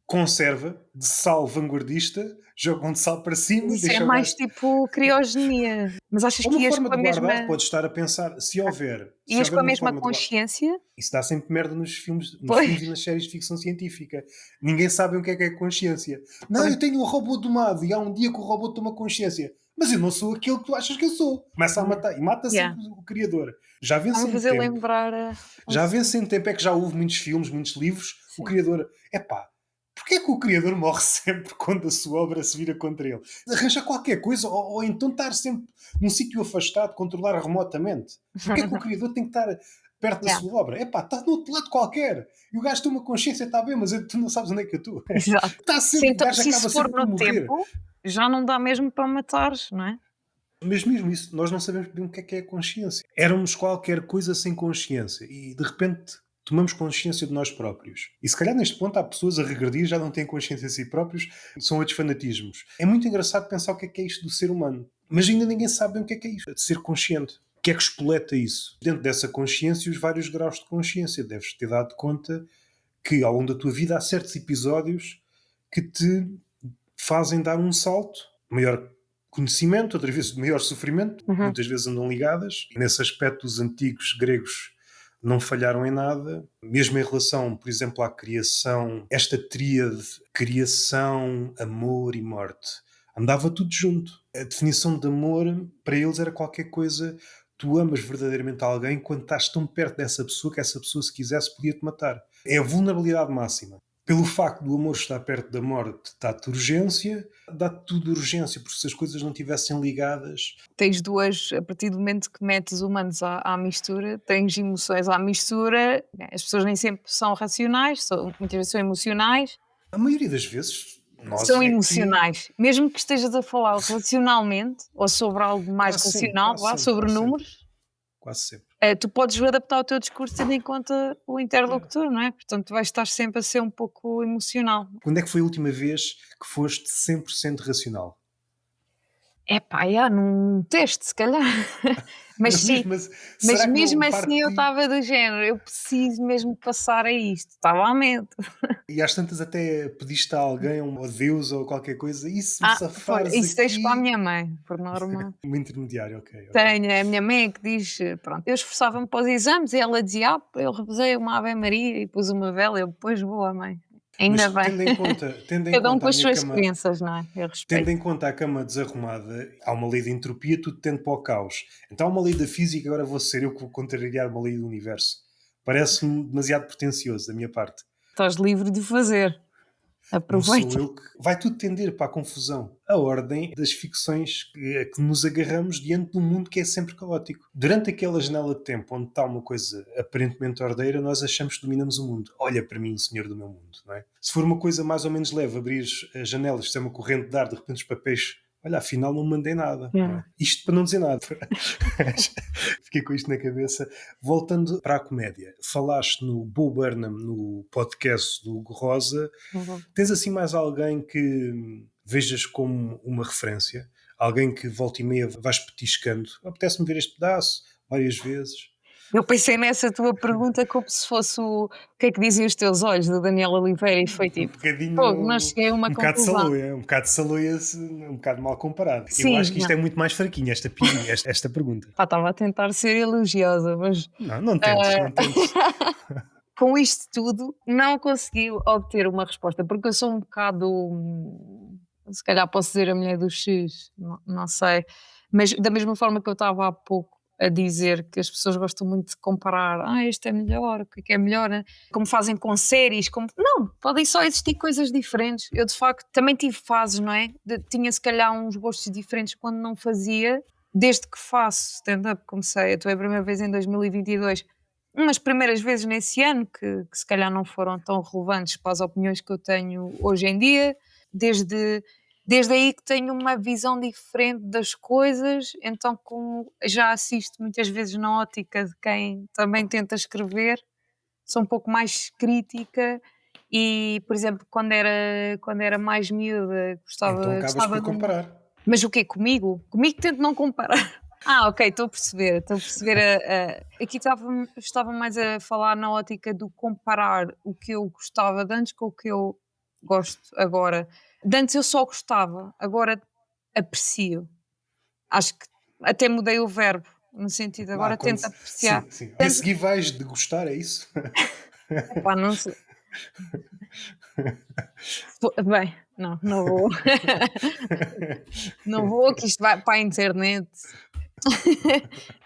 conserva, de sal vanguardista, jogam de sal para cima,
Isso é
deixa o
mais
gajo.
tipo criogenia. Mas achas
Ou
que
uma
ias
forma
com a
de
mesma.
guardar, pode estar a pensar, se
Ias
houver
com a
uma
mesma
forma de guardar.
consciência?
Isso dá sempre merda nos
Pois,
filmes e nas séries de ficção científica. Ninguém sabe o que é consciência. Não,
pois.
eu tenho um robô domado e há um dia que o robô toma consciência. Mas eu não sou aquele que tu achas que eu sou. Começa a matar e mata
Yeah.
sempre o criador. Já vence
Está-me a
em
fazer
tempo.
lembrar um
Já
filme.
vence em tempo é que já houve muitos filmes, muitos livros. O
Sim.
criador, epá, porquê é que o criador morre sempre quando a sua obra se vira contra ele? Arranja qualquer coisa ou então estar sempre num sítio afastado, controlar remotamente. Porquê é que o criador tem que estar perto da
Yeah,
sua obra? Epá, está no outro lado qualquer. E o gajo tem uma consciência, está bem, mas tu não sabes onde é que eu estou.
exato.
Está
Se,
sempre, o
então,
gajo
se isso
acaba
for
sempre por
no
morrer.
tempo, já não dá mesmo para matares, não é?
Mas mesmo isso, nós não sabemos bem o que é a consciência. Éramos qualquer coisa sem consciência e de repente tomamos consciência de nós próprios. E se calhar neste ponto há pessoas a regredir, já não têm consciência de si próprios, são outros fanatismos. É muito engraçado pensar o que é isto do ser humano. Mas ainda ninguém sabe bem o que é isto, de ser consciente. O que é que espoleta isso? Dentro dessa consciência, os vários graus de consciência. Deves ter dado conta que ao longo da tua vida há certos episódios que te fazem dar um salto, maior conhecimento, outras vezes de maior sofrimento,
Uhum.
muitas vezes andam ligadas. Nesse aspecto, os antigos gregos não falharam em nada, mesmo em relação, por exemplo, à criação, esta tríade, criação, amor e morte, andava tudo junto. A definição de amor, para eles, era qualquer coisa, tu amas verdadeiramente alguém quando estás tão perto dessa pessoa que essa pessoa, se quisesse, podia-te matar. É a vulnerabilidade máxima. Pelo facto do amor estar perto da morte, dá-te urgência, dá-te tudo urgência, porque se as coisas não estivessem ligadas.
Tens duas, a partir do momento que metes humanos à mistura, tens emoções à mistura, as pessoas nem sempre são racionais, muitas vezes são emocionais.
A maioria das vezes, nós
São
é que.
emocionais. Mesmo que estejas a falar racionalmente ou sobre algo mais
Quase sempre,
racional,
quase
vá,
sempre,
sobre
quase sempre.
números,
Quase sempre.
tu podes adaptar o teu discurso tendo em conta o interlocutor, não é? Portanto, tu vais estar sempre a ser um pouco emocional.
Quando é que foi a última vez que foste 100% racional?
Epá, num teste, se calhar. Mas
Mas
sim,
mesmo assim,
mas
será que
mesmo
não
assim eu
parte.
estava do género, eu preciso mesmo passar a isto, estava a mente.
E às tantas até pediste a alguém, a Deus ou qualquer coisa, e se me
Foi,
safares
isso deixo para a
aqui.
minha mãe, por norma.
Um intermediário, ok, ok.
Tenho, é a minha mãe é que diz, pronto, eu esforçava-me para os exames e ela dizia, eu revezei uma Ave Maria e pus uma vela, eu depois vou à mãe. Ainda
Mas
bem.
tendo em
Cada um
conta
com
a
as
minha
suas
cama.
crenças, não é? Eu
Tendo
respeito.
em conta a cama desarrumada, há uma lei de entropia, tudo tende para o caos. Então há uma lei da física, agora vou ser eu que vou contrariar uma lei do universo. Parece-me demasiado pretencioso da minha parte.
Estás livre de fazer.
Não sou
Aproveita.
eu que. Vai tudo tender para a confusão. A ordem das ficções que nos agarramos diante de um mundo que é sempre caótico. Durante aquela janela de tempo onde está uma coisa aparentemente ordeira, nós achamos que dominamos o mundo. Olha para mim, senhor do meu mundo, não é? Se for uma coisa mais ou menos leve, abrir as janelas, se é uma corrente de ar, de repente os papéis. Olha, afinal não mandei nada. Não é? Isto para não dizer nada. Fiquei com isto na cabeça. Voltando para a comédia. Falaste no Bo Burnham, no podcast do Hugo Rosa. Tens assim mais alguém que vejas como uma referência? Alguém que volta e meia vais petiscando? Apetece-me ver este pedaço várias vezes.
Eu pensei nessa tua pergunta como se fosse o que é que dizem os teus olhos, da Daniela Oliveira, e foi
Um
tipo, pô, não
bocadinho.
cheguei a uma
Um bocado de
conclusão.
saloia. Um bocado de saloia, um bocado mal comparado. Eu
Sim,
acho que isto
não.
é muito mais fraquinho, esta piadinha, esta pergunta.
Pá, estava a tentar ser elogiosa, mas
Não, não tentes,
ah,
não tentes.
com isto tudo não consegui obter uma resposta, porque eu sou um bocado, se calhar posso dizer a mulher do X, não sei, mas da mesma forma que eu estava há pouco a dizer que as pessoas gostam muito de comparar, este é melhor, o que é melhor, né? Como fazem com séries, como... Não, podem só existir coisas diferentes. Eu de facto também tive fases, não é? Tinha se calhar uns gostos diferentes quando não fazia, desde que faço stand-up, comecei, atuei a primeira vez em 2022, umas primeiras vezes nesse ano que se calhar não foram tão relevantes para as opiniões que eu tenho hoje em dia, desde aí que tenho uma visão diferente das coisas, então como já assisto muitas vezes na ótica de quem também tenta escrever, sou um pouco mais crítica e, por exemplo, quando era mais miúda,
Então acabas
gostava
por
de...
comparar.
Mas o quê? Comigo? Comigo tento não comparar. Ok, estou a perceber, estou a perceber. Aqui estava mais a falar na ótica do comparar o que eu gostava de antes com o que eu gosto agora. De antes eu só gostava, agora aprecio. Acho que até mudei o verbo, no sentido, agora tento apreciar.
Sim, sim. A
Tanto,
seguir vais degustar, é isso?
epá, não sei. Bem, não vou. Não vou, que isto vai para a internet.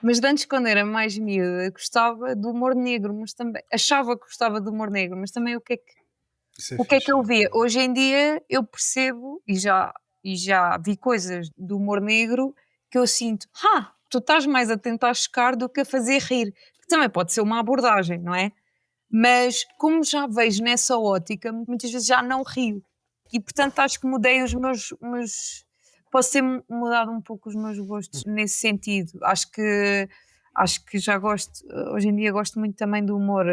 Mas de antes, quando era mais miúda, gostava do humor negro, mas também achava que gostava do humor negro, mas também
Isso é
o que é que
fixe.
eu via? Hoje em dia eu percebo e já vi coisas do humor negro que eu sinto, tu estás mais a tentar chocar do que a fazer rir, que também pode ser uma abordagem, não é? Mas como já vejo nessa ótica, muitas vezes já não rio. E portanto acho que mudei os meus posso ter mudado um pouco os meus gostos nesse sentido. Acho que já gosto, hoje em dia gosto muito também do humor,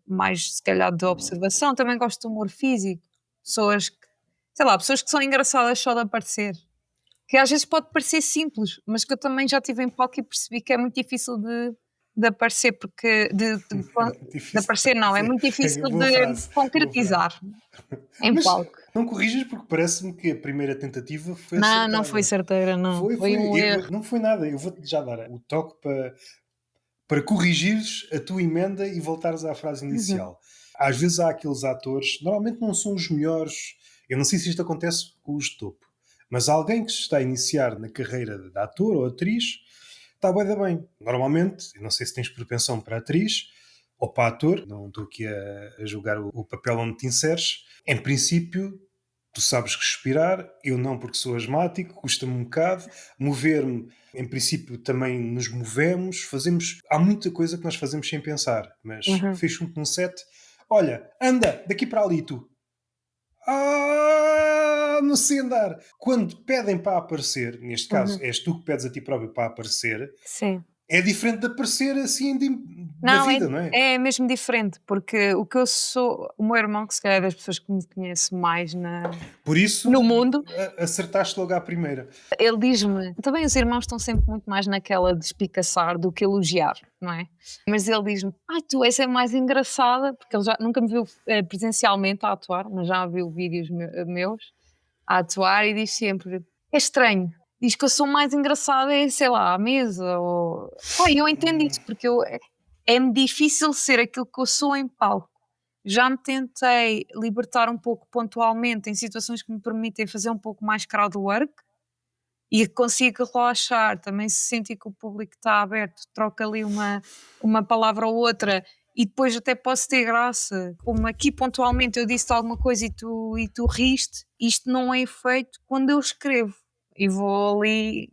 mais se calhar de observação, também gosto do humor físico, pessoas que, sei lá, pessoas que são engraçadas só de aparecer, que às vezes pode parecer simples, mas que eu também já tive em palco e percebi que é muito difícil de aparecer, porque de
Difícil
aparecer não, é
de
muito
dizer.
difícil
Boa
de
frase, boa frase.
concretizar em
Mas
palco.
não corrijas porque parece-me que a primeira tentativa foi
Não, não foi
acertada.
certeira, não,
Foi,
foi
foi.
um erro.
Não foi nada. Eu vou-te já dar o toque para corrigires a tua emenda e voltares à frase
Uhum,
inicial. Às vezes há aqueles atores, normalmente não são os melhores. Eu não sei se isto acontece com os de topo, mas alguém que se está a iniciar na carreira de ator ou atriz está bué da bem. Normalmente, eu não sei se tens propensão para atriz ou para ator, não estou aqui a julgar o papel onde te inseres. Em princípio, tu sabes respirar, eu não porque sou asmático, custa-me um bocado. Mover-me, em princípio, também nos movemos, fazemos. Há muita coisa que nós fazemos sem pensar, mas
uhum,
fez-me um set. Olha, anda, daqui para ali tu. Não sei andar. Quando pedem para aparecer, neste caso
uhum.
és tu que pedes a ti próprio para aparecer,
Sim.
é diferente de aparecer assim na
Não, é
vida, não é?
é mesmo diferente, porque o que eu sou, o meu irmão, que se calhar é das pessoas que me conhece mais
Por
no
isso,
mundo,
acertaste logo à primeira.
ele diz-me, também os irmãos estão sempre muito mais naquela de espicaçar do que elogiar, não é? Mas ele diz-me: "Ai, tu és a mais engraçada", porque ele já nunca me viu, presencialmente a atuar, mas já viu vídeos meus a atuar e diz sempre: "É estranho", diz que eu sou mais engraçada sei lá, à mesa ou pá, eu entendo isso, porque é-me difícil ser aquilo que eu sou em palco. Já me tentei libertar um pouco pontualmente em situações que me permitem fazer um pouco mais crowd work e consigo relaxar, também se sentir que o público está aberto, troca ali uma palavra ou outra e depois até posso ter graça, como aqui pontualmente eu disse alguma coisa e tu riste, isto não é feito quando eu escrevo e vou ali,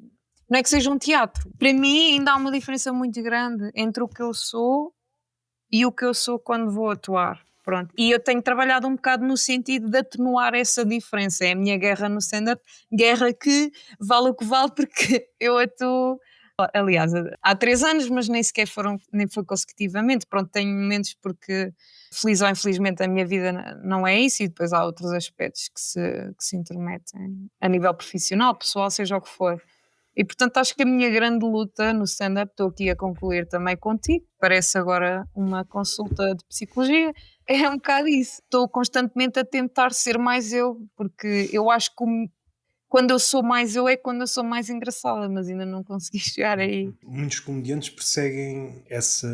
não é que seja um teatro. Para mim ainda há uma diferença muito grande entre o que eu sou e o que eu sou quando vou atuar. Pronto. E eu tenho trabalhado um bocado no sentido de atenuar essa diferença. É a minha guerra no stand-up, guerra que vale o que vale, porque eu atuo. Aliás, há 3 anos, mas nem foi consecutivamente. Pronto, tenho momentos porque, feliz ou infelizmente, a minha vida não é isso, e depois há outros aspectos que se intermetem a nível profissional, pessoal, seja o que for. E portanto acho que a minha grande luta no stand-up, estou aqui a concluir também contigo, parece agora uma consulta de psicologia, é um bocado isso. Estou constantemente a tentar ser mais eu, porque eu acho que quando eu sou mais eu é quando eu sou mais engraçada, mas ainda não consegui chegar aí.
Muitos comediantes perseguem essa.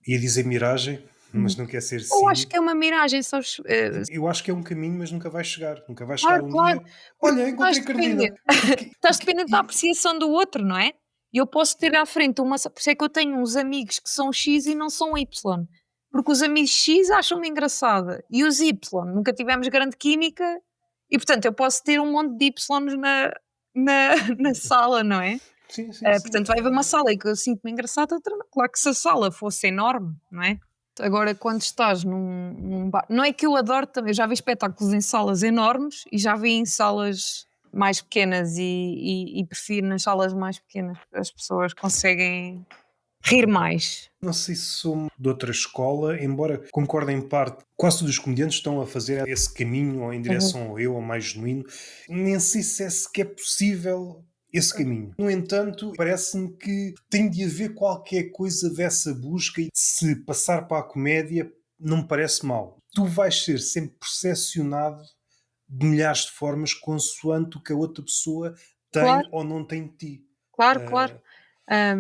Ia dizer miragem, mas
Uhum.
não quer ser
Eu acho
cínico.
que é uma miragem, sabes?
Eu acho que é um caminho, mas nunca vai chegar. Nunca vai chegar
Claro,
um
claro,
dia.
porque
Olha, encontrei Carolina. Porque,
estás
porque,
dependente da apreciação do outro, não é? E eu posso ter à frente por isso é que eu tenho uns amigos que são X e não são Y. Porque os amigos X acham-me engraçada e os Y nunca tivemos grande química e, portanto, eu posso ter um monte de Ys na sala, não é?
sim, sim, sim.
Portanto, vai haver uma sala em que eu sinto-me engraçada, outra não. Claro que se a sala fosse enorme, não é? Agora, quando estás num bar, não é que eu adoro também, eu já vi espetáculos em salas enormes e já vi em salas mais pequenas e prefiro nas salas mais pequenas, as pessoas conseguem rir mais.
Não sei se sou de outra escola, embora concorde em parte, quase todos os comediantes estão a fazer esse caminho ou em
Uhum.
direção ao eu, ao mais genuíno. Nem sei se é sequer possível esse caminho. No entanto, parece-me que tem de haver qualquer coisa dessa busca e se passar para a comédia não me parece mal. Tu vais ser sempre percepcionado de milhares de formas consoante o que a outra pessoa tem
Claro,
ou não tem de ti.
claro, claro.
Ah,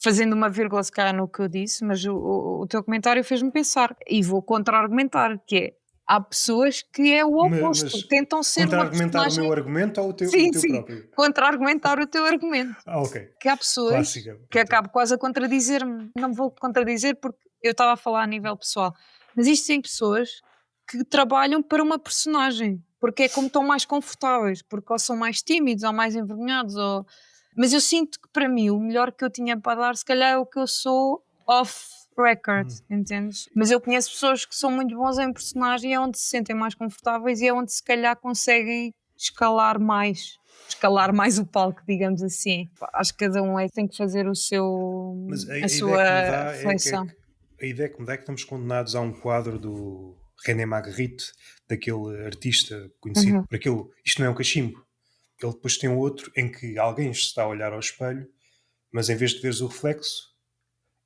Fazendo uma vírgula se calhar no que eu disse, mas o teu comentário fez-me pensar e vou contra-argumentar, que é, há pessoas que é o oposto,
mas
tentam ser uma
contra-argumentar o meu
personagem.
argumento ou o
Sim,
teu
sim,
próprio?
contra-argumentar o teu argumento.
Ok.
Que há pessoas
Clássica.
que acabo quase a contradizer-me. Não me vou contradizer porque eu estava a falar a nível pessoal, mas existem pessoas que trabalham para uma personagem, porque é como estão mais confortáveis, porque ou são mais tímidos ou mais envergonhados, mas eu sinto que para mim o melhor que eu tinha para dar, se calhar, é o que eu sou off record,
Hum.
entendes? Mas eu conheço pessoas que são muito bons em personagem e é onde se sentem mais confortáveis e é onde se calhar conseguem. escalar mais o palco, digamos assim. Acho que cada um tem que fazer
Mas a
a
ideia que me
sua
dá
reflexão.
a ideia que me dá é que estamos condenados a um quadro do René Magritte, daquele artista conhecido
Uhum.
por aquele Isto Não É um Cachimbo. Ele depois tem outro em que alguém se está a olhar ao espelho, mas em vez de veres o reflexo,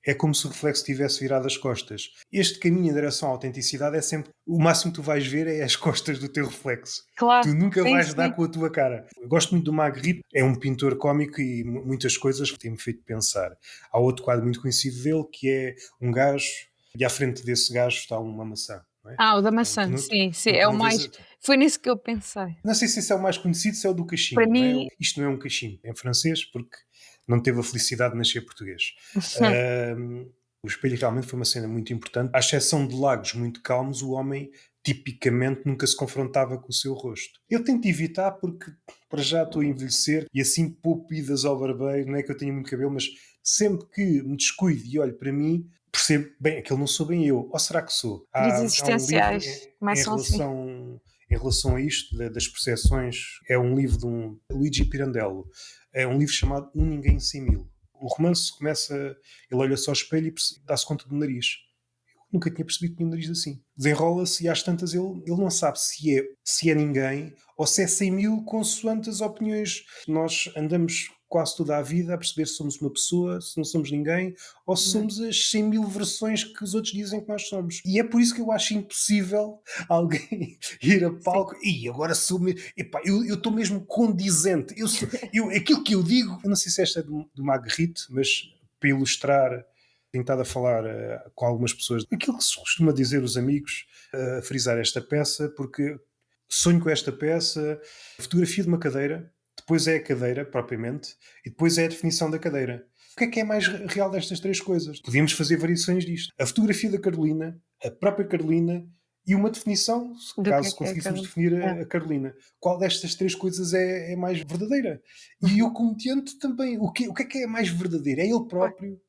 é como se o reflexo tivesse virado as costas. Este caminho em direção à autenticidade é sempre. O máximo que tu vais ver é as costas do teu reflexo.
Claro,
Tu nunca
sim,
vais dar
sim.
com a tua cara. Eu gosto muito do Magritte, é um pintor cómico e muitas coisas que têm-me feito pensar. Há outro quadro muito conhecido dele que é um gajo e à frente desse gajo está uma maçã. Não é?
O da
Então,
maçã, sim, sim,
tu
é o
não vês.
mais. Foi nisso que eu pensei.
Não sei se esse é o mais conhecido, se é o do
Para
cachimbo, não é?
mim,
Isto não é um cachimbo, é em francês, porque não teve a felicidade de nascer português. O espelho realmente foi uma cena muito importante. À exceção de lagos muito calmos, o homem tipicamente nunca se confrontava com o seu rosto. Eu tento evitar porque para já estou a envelhecer e assim pouco idas ao barbeiro, não é que eu tenha muito cabelo, mas sempre que me descuido e olho para mim, percebo, bem, aquele não sou bem eu. Ou será que sou?
crises
Há um livro
existenciais
em
começam assim.
relação a isto, das percepções, é um livro de um Luigi Pirandello. É um livro chamado Um Ninguém Sem Mil. O romance começa, ele olha só ao espelho e dá-se conta do nariz. Eu nunca tinha percebido que tinha um nariz assim. Desenrola-se e às tantas ele não sabe se é ninguém ou se é 100 mil consoante as opiniões. Nós andamos quase toda a vida a perceber se somos uma pessoa, se não somos ninguém, ou se
Uhum.
somos as 100 mil versões que os outros dizem que nós somos. E é por isso que eu acho impossível alguém ir a
Sim.
palco e agora sou mesmo. Epá, eu estou mesmo condizente. Aquilo que eu digo, eu não sei se esta é do Magritte, mas para ilustrar, tenho estado a falar com algumas pessoas, aquilo que se costuma dizer os amigos, a frisar esta peça, porque sonho com esta peça, a fotografia de uma cadeira, depois é a cadeira propriamente, e depois é a definição da cadeira. O que é mais real destas três coisas? Podíamos fazer variações disto. A fotografia da Carolina, a própria Carolina e uma definição,
Do
caso
que é
conseguíssemos
cada.
definir
É.
a Carolina. Qual destas três coisas é mais verdadeira? E eu, como tento também, o que é mais verdadeiro? É ele
Pois.
próprio?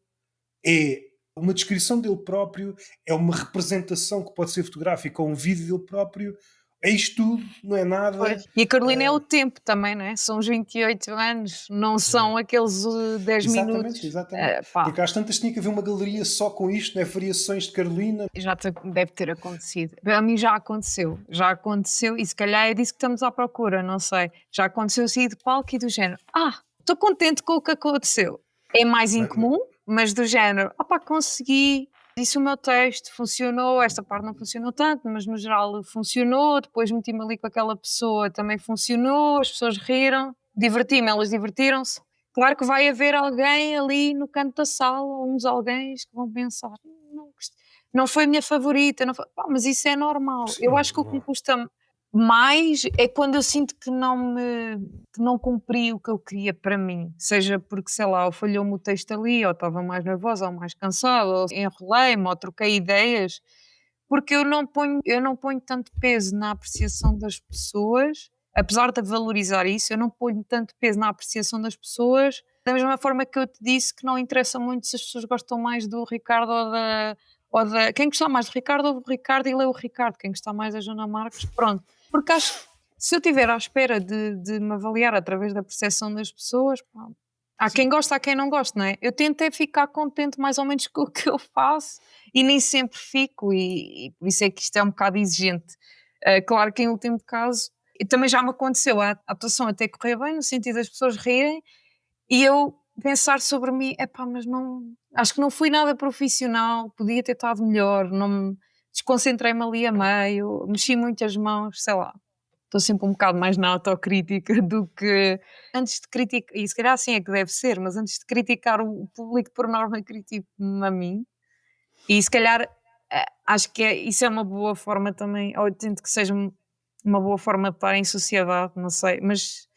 É uma descrição dele próprio? É uma representação que pode ser fotográfica ou um vídeo dele próprio? É isto tudo? Não é
Pois.
nada?
E a Carolina é o tempo também, não é? São os 28 anos, não
É.
são aqueles 10
Exatamente,
minutos.
exatamente.
Pá,
Porque às tantas tinha que haver uma galeria só com isto, né? Variações de Carolina.
deve ter acontecido. A mim já aconteceu e se calhar é disso que estamos à procura, não sei. Já aconteceu sair de palco e do género, estou contente com o que aconteceu. É mais
Ma- ma-
incomum, mas do género, consegui, disse o meu texto, funcionou, esta parte não funcionou tanto, mas no geral funcionou, depois meti-me ali com aquela pessoa, também funcionou, as pessoas riram, diverti-me, elas divertiram-se. Claro que vai haver alguém ali no canto da sala, uns alguém que vão pensar, não, não foi a minha favorita, não foi. Mas isso é normal. Eu
Sim,
acho que o que me custa mais é quando eu sinto que não cumpri o que eu queria para mim, seja porque, sei lá, ou falhou-me o texto ali, ou estava mais nervosa, ou mais cansada, ou enrolei-me, ou troquei ideias, porque eu não ponho tanto peso na apreciação das pessoas, apesar de valorizar isso, eu não ponho tanto peso na apreciação das pessoas, da mesma forma que eu te disse que não interessa muito se as pessoas gostam mais do Ricardo ou da quem gostar mais do Ricardo ouve o Ricardo e lê o Ricardo, quem gostar mais da Joana Marques, pronto. Porque acho que se eu estiver à espera de me avaliar através da percepção das pessoas, pá, há
sim.
quem gosta, há quem não gosta, não é? Eu tento é ficar contente mais ou menos com o que eu faço e nem sempre fico, e por isso é que isto é um bocado exigente. Claro que em último caso, e também já me aconteceu a atuação até correr bem, no sentido das pessoas rirem, e eu pensar sobre mim, epá, mas não, acho que não fui nada profissional, podia ter estado melhor, não me desconcentrei-me ali a meio, mexi muitas mãos, sei lá. Estou sempre um bocado mais na autocrítica do que antes de criticar, e se calhar assim é que deve ser, mas antes de criticar o público, por norma, critico-me a mim. E se calhar acho que isso é uma boa forma também, ou eu tento que seja uma boa forma de estar em sociedade, não sei, mas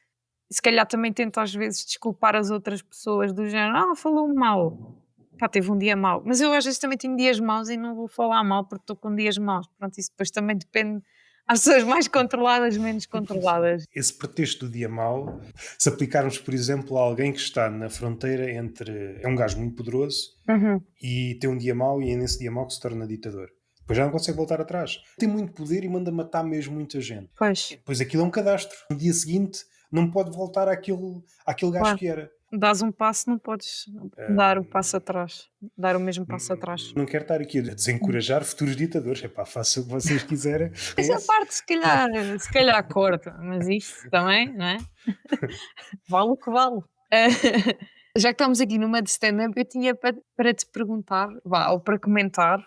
se calhar também tento às vezes desculpar as outras pessoas do género, falou mal, pá, teve um dia mau, mas eu às vezes também tenho dias maus e não vou falar mal porque estou com dias maus, pronto, isso depois também depende, há pessoas mais controladas, menos controladas.
Esse pretexto do dia mau, se aplicarmos, por exemplo, a alguém que está na fronteira entre. É um gajo muito poderoso
Uhum.
e tem um dia mau e é nesse dia mau que se torna ditador. Depois já não consegue voltar atrás. Tem muito poder e manda matar mesmo muita gente.
Pois,
Pois aquilo é um cadastro. No dia seguinte não pode voltar àquele gajo
claro.
que era.
Dás um passo, não podes dar o passo atrás. Dar o mesmo passo atrás.
Não quero estar aqui a desencorajar futuros ditadores. Epá, façam o que vocês quiserem.
Essa parte se calhar corta, mas isso também, não é? Vale o que vale. Já que estamos aqui numa de stand-up, eu tinha para te perguntar, ou para comentar,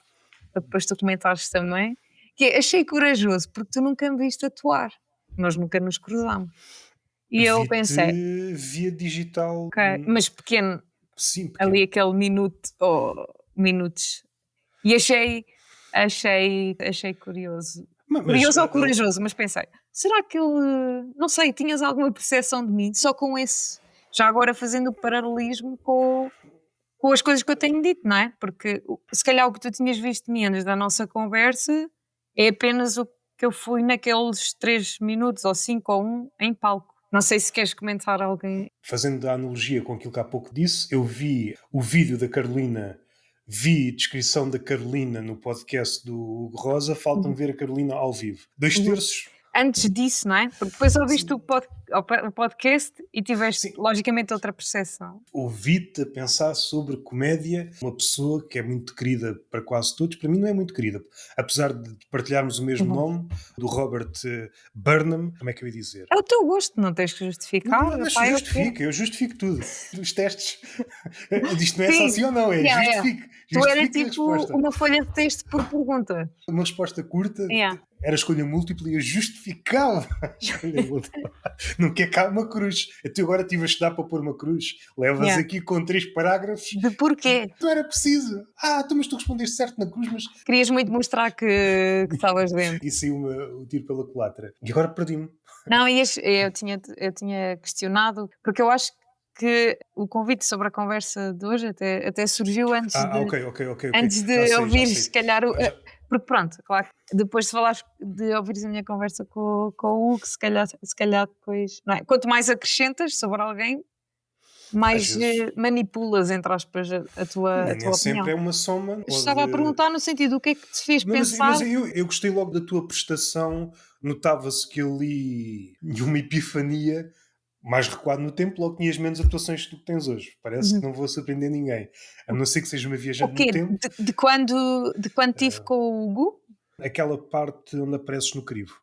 para depois tu comentares também, que achei corajoso, porque tu nunca me viste atuar. Nós nunca nos cruzámos. E eu pensei,
Vi-te via digital.
ok, mas pequeno,
Sim, porque
ali aquele minuto ou minutos. E achei curioso. Curioso ou corajoso, mas pensei, será que ele, não sei, tinhas alguma percepção de mim só com esse, já agora fazendo o paralelismo com as coisas que eu tenho dito, não é? Porque se calhar o que tu tinhas visto de mim antes da nossa conversa é apenas o que eu fui naqueles 3 minutos ou 5 ou 1 em palco. Não sei se queres comentar alguém.
fazendo a analogia com aquilo que há pouco disse, eu vi o vídeo da Carolina, vi a descrição da Carolina no podcast do Hugo Rosa, falta-me ver a Carolina ao vivo. 2/3,
Antes disso, não é? Porque depois ouviste
sim,
o podcast e tiveste,
sim,
logicamente, outra percepção.
ouvi-te a pensar sobre comédia, uma pessoa que é muito querida para quase todos, para mim não é muito querida, apesar de partilharmos o mesmo
Uhum.
nome, do Robert Burnham, como é que eu ia dizer?
É o teu gosto, não tens que justificar.
Não, deixa,
Pá, é o que é.
eu justifico tudo. Os testes. Isto não é só
Sim,
sim ou não, é
yeah, yeah.
justifico.
Tu era
Justifico a
tipo
resposta.
uma folha de texto por pergunta.
Uma resposta curta
Yeah.
era escolha múltipla e eu justificava a escolha múltipla. Não quer cá uma cruz. Eu agora estive a estudar para pôr uma cruz. Levas
Yeah.
aqui com 3 parágrafos.
De porquê?
Não era preciso. Mas tu respondeste certo na cruz, mas.
Querias muito mostrar que estavas dentro.
E saiu-me o tiro pela culatra. E agora perdi-me.
Não, eu tinha questionado, porque eu acho que o convite sobre a conversa de hoje até surgiu antes de
Já
ouvir,
sei.
se calhar,
Já-
porque pronto, claro, que depois de falares, de ouvires a minha conversa com o Hugo, se calhar depois, não é? Quanto mais acrescentas sobre alguém,
Às
mais
vezes.
manipulas, entre aspas, a tua
Nem sempre
opinião.
é uma soma.
Estava a perguntar no sentido, o que é que te fez
Não,
pensar?
mas eu gostei logo da tua prestação. Notava-se que ali, uma epifania, mais recuado no tempo, logo tinhas menos atuações do que tens hoje. Parece que
Uhum.
não vou surpreender ninguém. A não ser que seja uma
O
viajante no
quê?
tempo,
De quando tive com o Hugo?
aquela parte onde apareces no crivo.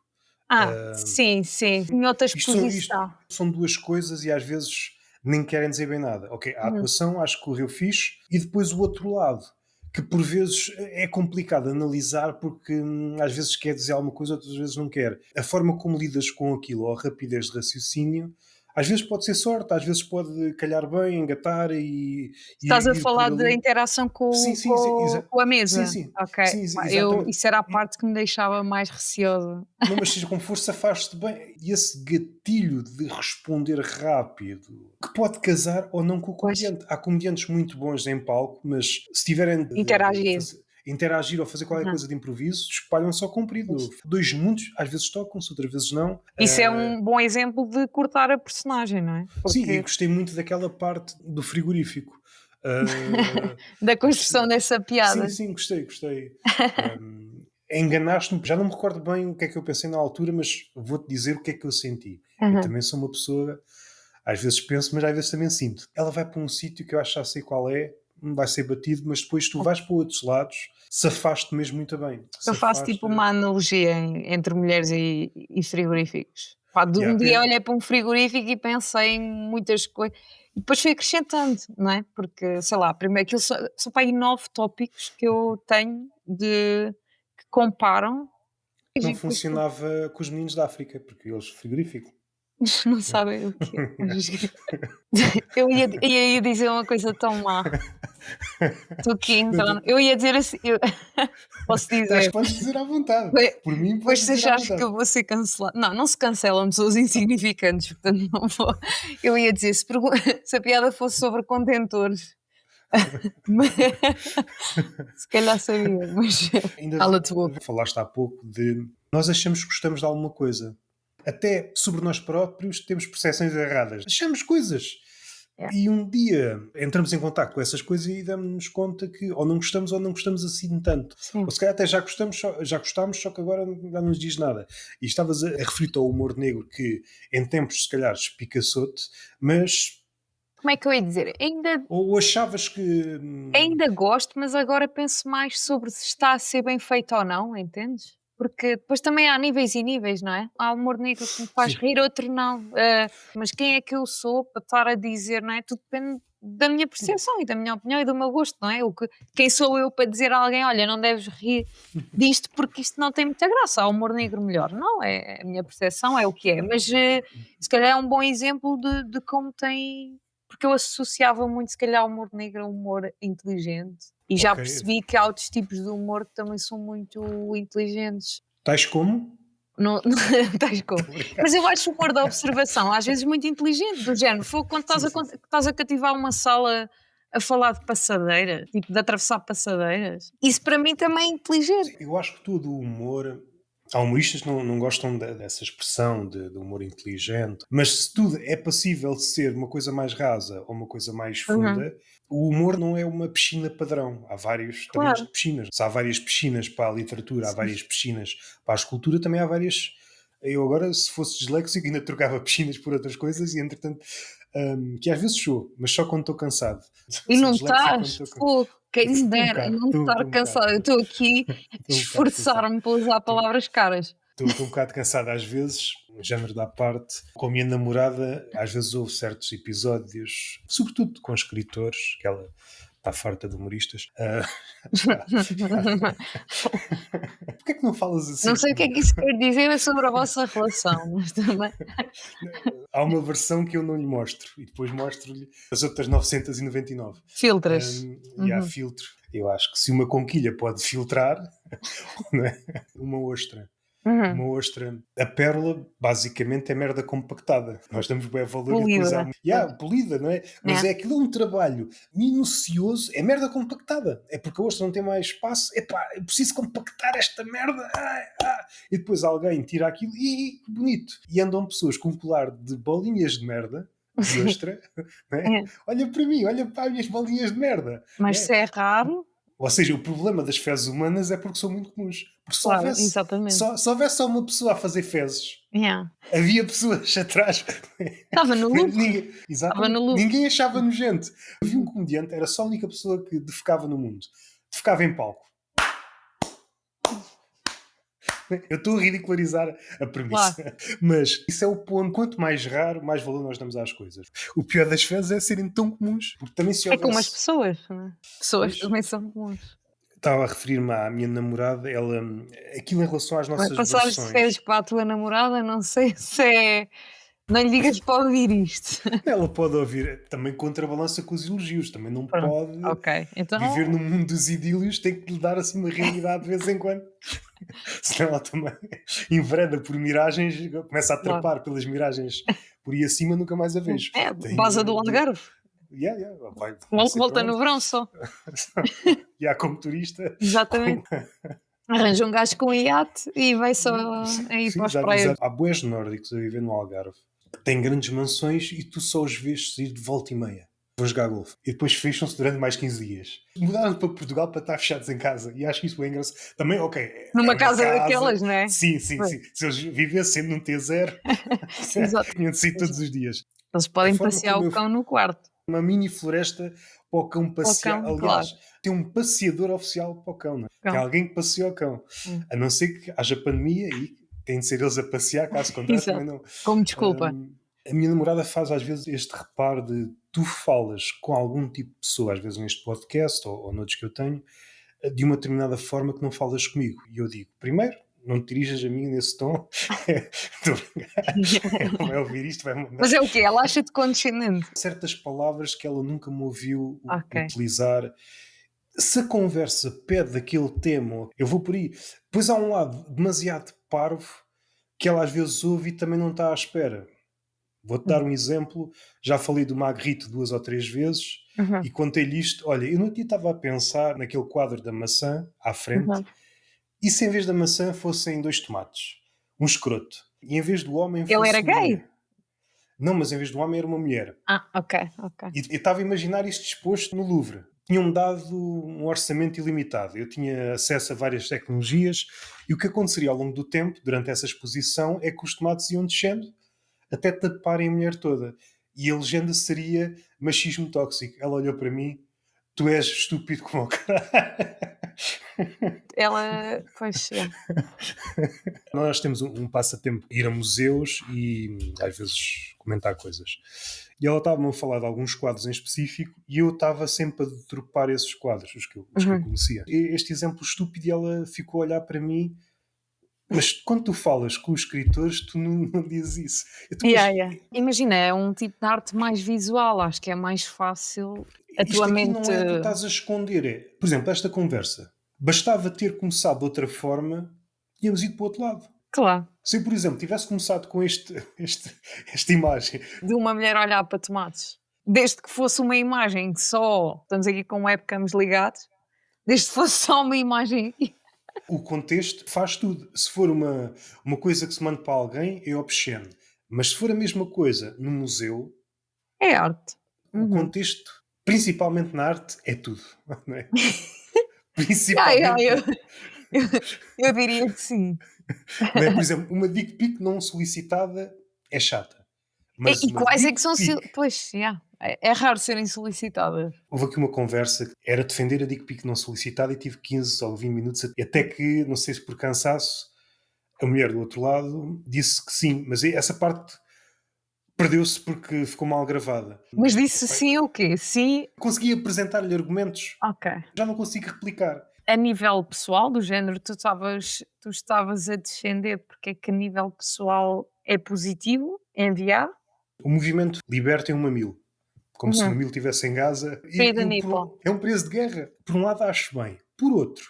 Sim, sim. Em outra
Isto
exposição.
são duas coisas e às vezes nem querem dizer bem nada. Ok, a
Uhum.
atuação acho que correu fixe e depois o outro lado, que por vezes é complicado analisar porque às vezes quer dizer alguma coisa, outras vezes não quer. A forma como lidas com aquilo ou a rapidez de raciocínio, às vezes pode ser sorte, às vezes pode calhar bem, engatar
Estás
e
a
ir por
falar da
ali.
interação
Sim,
com,
sim, sim,
com, com a
sim,
mesa.
sim,
Ok.
sim, sim,
Eu,
exatamente.
isso era a parte que me deixava mais receosa.
Não, mas seja com força faz-te bem. E esse gatilho de responder rápido, que pode casar ou não com o
Pois,
comediante. Há comediantes muito bons em palco, mas se tiverem de
interagir.
interagir ou fazer qualquer
Uhum.
coisa de improviso, espalham-se ao comprido.
Pois.
Dois mundos, às vezes tocam-se, outras vezes não.
Isso é um bom exemplo de cortar a personagem, não é?
Sim, e
Porque
gostei muito daquela parte do frigorífico. Ah,
da construção dessa
sim,
piada.
sim, gostei. Enganaste-me, já não me recordo bem o que é que eu pensei na altura, mas vou-te dizer o que é que eu senti. Eu
Uhum.
também sou uma pessoa, às vezes penso, mas às vezes também sinto. Ela vai para um sítio que eu acho que já sei qual é, vai ser batido, mas depois tu vais para outros lados, safaste mesmo muito bem.
Eu faço tipo uma analogia entre mulheres e frigoríficos. Pá, de um
Yeah,
dia olhei para um frigorífico e pensei em muitas coisas. E depois fui acrescentando, não é? Porque, sei lá, primeiro aquilo são para aí 9 tópicos que eu tenho que comparam. E
não
depois
funcionava com os meninos da África, porque eles frigorífico.
não sabem o que é. Eu ia dizer uma coisa tão má. Estou aqui entrando. Eu ia dizer assim. Posso
Acho que
dizer.
podes dizer à vontade. Por mim,
Depois
podes
se
dizer à
achares que
vontade.
eu vou ser cancelada. Não, não se cancelam pessoas insignificantes, portanto não vou. Eu ia dizer, se a piada fosse sobre contentores, mas- se calhar sabia, mas
Ainda
cala-te boca.
falaste há pouco de nós achamos que gostamos de alguma coisa. Até sobre nós próprios temos percepções erradas. Achamos coisas.
Yeah.
E um dia entramos em contacto com essas coisas e damos-nos conta que ou não gostamos assim tanto.
Sim.
Ou se calhar até já gostámos, só que agora já não nos diz nada. E estavas a referir ao humor negro que em tempos se calhar espicaçou-te, mas
Como é que eu ia dizer?
ou achavas que
Ainda gosto, mas agora penso mais sobre se está a ser bem feito ou não, entendes? Porque depois também há níveis e níveis, não é? Há humor negro que me faz
sim,
rir, outro não. Mas quem é que eu sou para estar a dizer, não é? Tudo depende da minha percepção e da minha opinião e do meu gosto, não é? Quem sou eu para dizer a alguém, olha, não deves rir disto porque isto não tem muita graça, há humor negro melhor. Não, é a minha percepção, é o que é. Mas se calhar é um bom exemplo de como tem porque eu associava muito, se calhar, o humor negro a humor inteligente. E já
ok,
percebi que há outros tipos de humor que também são muito inteligentes.
tais como?
Não, tais como. Mas eu acho o humor da observação às vezes muito inteligente, do género. Foi quando
Sim, sim.
estás a cativar uma sala a falar de passadeiras, tipo de atravessar passadeiras. Isso para mim também é inteligente.
Eu acho que todo o humor. Há humoristas que não gostam dessa expressão de humor inteligente, mas se tudo é passível de ser uma coisa mais rasa ou uma coisa mais
Uhum,
funda, o humor não é uma piscina padrão. Há vários tamanhos de
claro.
piscinas. Se há várias piscinas para a literatura, há
Sim.
várias piscinas para a escultura, também há várias. Eu agora, se fosse disléxico, ainda trocava piscinas por outras coisas e, entretanto, que às vezes sou, mas só quando estou cansado.
E
Sou
não
disléxico quando
estás?
estou cansado.
Fogo, quem me
Estou um
dera,
bocado,
não estar
estou um bocado,
cansada. Eu estou aqui a
estou um bocado cansado.
esforçar-me para usar palavras caras.
Estou um bocado cansado às vezes, género da parte. Com a minha namorada, às vezes houve certos episódios, sobretudo com escritores, que ela está farta de humoristas. Porquê é que não falas
Não
assim
sei o que é
comigo?
que isso quer dizer sobre a vossa relação, mas também.
Há uma versão que eu não lhe mostro e depois mostro-lhe as outras 999.
Filtras.
E há
Uhum.
filtro. Eu acho que se uma conquilha pode filtrar, não é? Uma ostra.
Uhum.
Uma ostra. A pérola, basicamente, é merda compactada. Nós damos bem valor e depois há.
Polida. Pois.
Yeah, polida, não é? Mas
É.
é aquilo um trabalho minucioso. É merda compactada. É porque a ostra não tem mais espaço. Epá, eu preciso compactar esta merda. Ai, ah. E depois alguém tira aquilo e que bonito. E andam pessoas com um colar de bolinhas de merda. De ostra, não é?
É.
Olha para mim, olha para as minhas bolinhas de merda.
Mas
É.
se é raro,
Ou seja, o problema das fezes humanas é porque são muito comuns. Porque
claro, exatamente.
se houvesse só uma pessoa a fazer fezes,
Yeah.
havia pessoas atrás.
Estava no lucro.
Ninguém,
Estava no
exatamente.
lucro.
Ninguém achava nojento. Havia um comediante, era só a única pessoa que defecava no mundo. Defecava em palco. Eu estou a ridicularizar a
Claro.
premissa. Mas isso é o ponto. Quanto mais raro, mais valor nós damos às coisas. O pior das fezes é serem tão comuns. Porque também se
É como as
houvesse.
pessoas, não é? Pessoas
Pois,
também são comuns.
estava a referir-me à minha namorada, ela, aquilo em relação às
Vai
nossas
passar de férias
versões.
para a tua namorada, não sei se é. Não lhe digas para ouvir isto.
Ela pode ouvir, também contrabalança com os elogios, também não
Pronto,
pode
ok.
viver no
Então,
mundo dos idílios, tem que lhe dar assim uma realidade de vez em quando. Senão ela também envereda por miragens, começa a
claro.
trapar pelas miragens por aí acima, nunca mais a vejo.
É,
Tem,
Baza do Algarve.
vai ser para
Volta no
onde?
verão só.
E há como turista,
Exatamente. Arranja um gajo com um iate e vai só
sim,
a ir
sim,
para as
exato,
praias.
exato. Há boés nórdicos a viver no Algarve que têm grandes mansões e tu só os vês sair de volta e meia. Vão jogar golfe. E depois fecham-se durante mais 15 dias. Mudaram para Portugal para estar fechados em casa. E acho que isso é engraçado. Também, ok, é
Numa
uma
casa
casa.
daquelas, não é?
Sim, sim,
Pois.
sim. Se eles vivessem num T0,
Exato.
tinham de sair todos os dias.
Eles
A
podem
forma
passear
como
o
eu.
cão no quarto.
Uma mini floresta para o cão
O
passear.
cão, claro.
Aliás, tem um passeador oficial para o cão, não é? Tem
Cão.
alguém que passeia o cão.
Hum.
A não ser que haja pandemia e tem de ser eles a passear, caso contrário, também
Exato.
não.
Como desculpa.
A minha namorada faz às vezes este reparo de tu falas com algum tipo de pessoa, às vezes neste podcast ou noutros que eu tenho, de uma determinada forma que não falas comigo. E eu digo, primeiro, não te dirijas a mim nesse tom. Estou a brincar. Vai ouvir isto, vai mandar
Mas é o quê? Ela acha-te condescendente.
certas palavras que ela nunca me ouviu
Ok.
utilizar. Se a conversa pede aquele tema, eu vou por aí. Depois há um lado demasiado parvo que ela às vezes ouve e também não está à espera. Vou-te dar um exemplo. Já falei do Magritte 2 ou 3 vezes
Uhum.
e contei-lhe isto. Olha, eu no dia estava a pensar naquele quadro da maçã à frente
Uhum.
e se em vez da maçã fossem 2 tomates, um escroto, e em vez do homem
Ele era
fosse uma
gay?
mulher. Não, mas em vez de um homem era uma mulher.
Ah, ok, ok.
E eu estava a imaginar isto exposto no Louvre. Tinham-me dado um orçamento ilimitado. Eu tinha acesso a várias tecnologias e o que aconteceria ao longo do tempo, durante essa exposição, é que os tomates iam descendo até taparem a mulher toda. E a legenda seria machismo tóxico. Ela olhou para mim, tu és estúpido como o caralho.
Ela, pois, é.
Nós temos um passatempo, ir a museus e às vezes comentar coisas. E ela estava-me a falar de alguns quadros em específico e eu estava sempre a dropar esses quadros, os que eu
Uhum.
conhecia. Este exemplo estúpido, e ela ficou a olhar para mim, mas quando tu falas com os escritores, tu não dizes isso. Então,
Yeah,
mas
yeah. Imagina, é um tipo de arte mais visual, acho que é mais fácil a tua
isto aqui
mente.
não é tu estás a esconder. Por exemplo, esta conversa. Bastava ter começado de outra forma, tínhamos ido para o outro lado.
Claro,
Se eu, por exemplo, tivesse começado com esta imagem.
de uma mulher olhar para tomates. Desde que fosse uma imagem que só estamos aqui com webcams ligados, desde que fosse só uma imagem.
O contexto faz tudo. Se for uma coisa que se manda para alguém, é obsceno. Mas se for a mesma coisa no museu,
É arte.
o
Uhum.
contexto, principalmente na arte, é tudo. Não é?
Yeah, yeah,
Principalmente.
eu, eu diria que sim.
Não é? Por exemplo, uma dick pic não solicitada é chata. Mas
E
uma
quais é
dick
que são.
pic.
Pois, yeah. É raro serem solicitadas.
Houve aqui uma conversa que era defender a dick pic não solicitada e tive 15 ou 20 minutos até que, não sei se por cansaço, a mulher do outro lado disse que sim, mas essa parte perdeu-se porque ficou mal gravada.
Mas disse sim o quê? Sim,
Consegui apresentar-lhe argumentos,
ok.
já não consigo replicar.
A nível pessoal, do género, tu estavas a defender porque é que a nível pessoal é positivo enviar?
O movimento Libertem o Mamilo, como se o
Uhum.
mamilo estivesse em Gaza,
Free
e
the
eu,
nipple.
é um preço de guerra. Por um lado acho bem, por outro,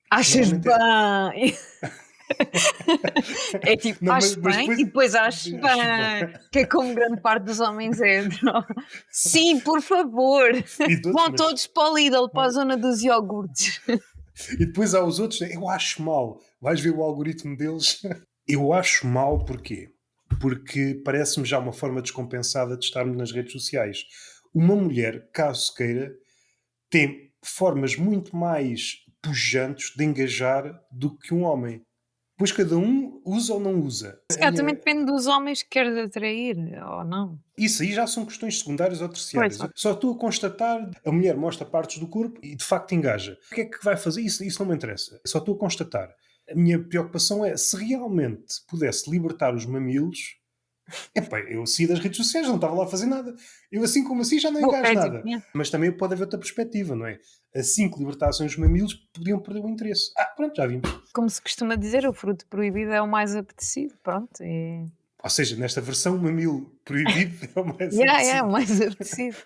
Achas
normalmente é.
bem? É tipo,
Não,
acho
mas
bem
depois
e depois acho
acho
bem,
bem.
que é como grande parte dos homens é. Sim, por favor.
E de outros,
Vão todos para o Lidl, para a zona dos iogurtes.
e depois há os outros, eu acho mal. Vais ver o algoritmo deles. Eu acho mal porquê? Porque parece-me já uma forma descompensada de estarmos nas redes sociais. Uma mulher, caso queira, tem formas muito mais pujantes de engajar do que um homem. Pois cada um usa ou não usa.
Se calhar também depende dos homens que queres atrair, ou não.
Isso aí já são questões secundárias ou
Pois,
terciárias. Eu só estou a constatar, a mulher mostra partes do corpo e de facto engaja. O que é que vai fazer? Isso não me interessa. Só estou a constatar. A minha preocupação é se realmente pudesse libertar os mamilos. Epá, eu saí das redes sociais, não estava lá a fazer nada. Eu assim como assim já não
boa,
engajo
é tipo,
nada.
yeah.
Mas também pode haver outra perspectiva, não é? Assim que libertassem os mamilos, podiam perder o interesse. Pronto, já vimos.
Como se costuma dizer, o fruto proibido é o mais apetecido, pronto.
Ou seja, nesta versão, o mamilo proibido é o mais
Yeah, yeah, o
apetecido.
mais apetecido.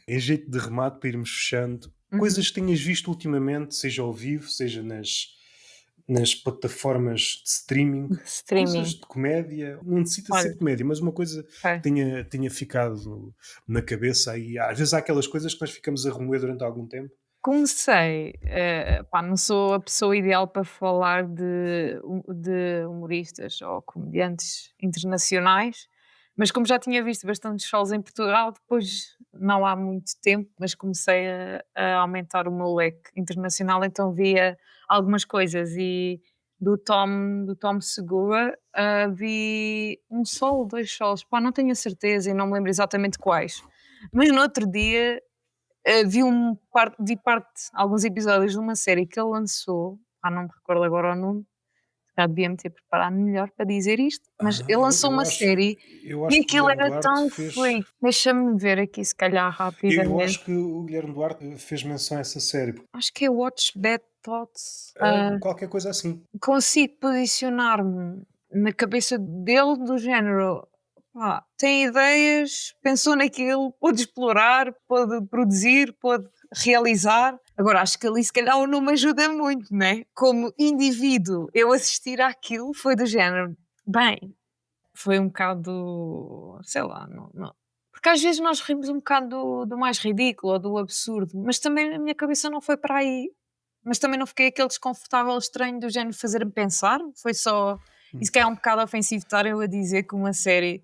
Em jeito de remate, para irmos fechando,
Uhum.
coisas que tenhas visto ultimamente, seja ao vivo, seja nas plataformas de streaming, coisas
Streaming,
de comédia, não necessita ser
olha,
de comédia, mas uma coisa que
ok.
tenha ficado na cabeça. E às vezes há aquelas coisas que nós ficamos a remoer durante algum tempo.
Comecei, pá, não sou a pessoa ideal para falar de humoristas ou comediantes internacionais, mas como já tinha visto bastantes shows em Portugal, depois não há muito tempo, mas comecei a aumentar o meu leque internacional, então via algumas coisas e do Tom Segura, vi um só ou 2 shows, pá, não tenho a certeza e não me lembro exatamente quais. Mas no outro dia vi alguns episódios de uma série que ele lançou, não me recordo agora o nome, se calhar devia-me ter preparado melhor para dizer isto, mas ele
Eu,
lançou
eu
uma
acho,
série
eu
e
acho que o
aquilo
Guilherme
era
Duarte
tão
fez.
freak. Deixa-me ver aqui se calhar
Eu
rapidamente.
acho que o Guilherme Duarte fez menção a essa série.
Acho que é Watch Bad Thoughts.
Qualquer coisa assim.
Consigo posicionar-me na cabeça dele do género, pá, tem ideias, pensou naquilo, pôde explorar, pôde produzir, pôde realizar. Agora acho que ali se calhar o nome ajuda muito, né? Como indivíduo, eu assistir àquilo foi do género, bem, foi um bocado, sei lá, não. Porque às vezes nós rimos um bocado do mais ridículo ou do absurdo, mas também a minha cabeça não foi para aí. Mas também não fiquei aquele desconfortável estranho do género fazer-me pensar, foi só Isso que é um bocado ofensivo estar eu a dizer que uma série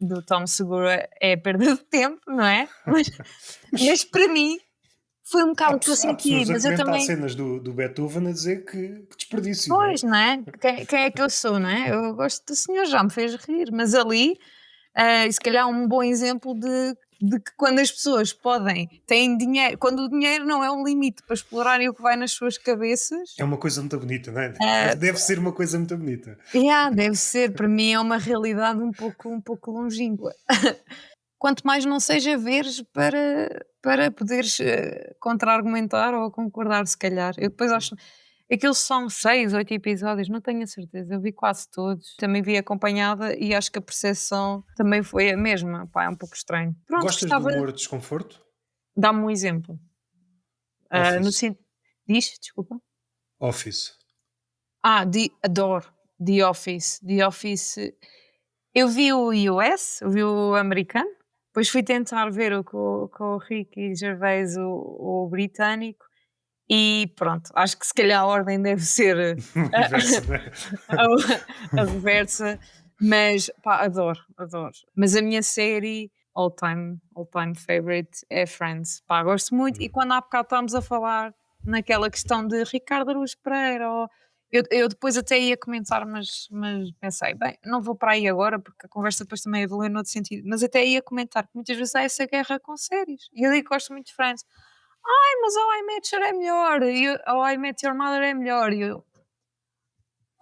do Tom Segura é perda de tempo, não é? Mas para mim foi um bocado o que eu
Há
senti,
pessoas a
mas eu
comentar
também.
cenas do Beethoven a dizer que desperdício, não é?
Pois, não é? Quem é que eu sou, não é? Eu gosto do senhor, já me fez rir, mas ali, e se calhar um bom exemplo de que quando as pessoas têm dinheiro, quando o dinheiro não é um limite para explorarem o que vai nas suas cabeças,
É uma coisa muito bonita, não é?
ah,
Deve ser uma coisa muito bonita.
deve ser, para mim é uma realidade um pouco longínqua. Quanto mais não seja veres para poderes contra-argumentar ou concordar, se calhar. Eu depois acho. Aqueles são 6, 8 episódios, não tenho a certeza. Eu vi quase todos. Também vi acompanhada e acho que a percepção também foi a mesma. Pá, é um pouco estranho. Pronto,
Gostas do
gostava.
humor de desconforto?
Dá-me um exemplo. No
Office.
sentido. Diz, desculpa.
Office.
Adoro. The Office. The Office. Eu vi o US, eu vi o americano, depois fui tentar ver o com o Ricky Gervais, o britânico, e pronto, acho que se calhar a ordem deve ser
Inversa, não é?
a reversa, mas pá, adoro, adoro. Mas a minha série all time favorite é Friends. Pá, gosto muito. E quando há bocado estávamos a falar naquela questão de Ricardo Araújo Pereira, eu depois até ia comentar, mas pensei, bem, não vou para aí agora, porque a conversa depois também evolui noutro sentido, mas até ia comentar que muitas vezes há essa guerra com séries. E eu digo que gosto muito de Friends. Ai, mas How I Met Your é melhor, How I Met Your Mother é melhor. E eu,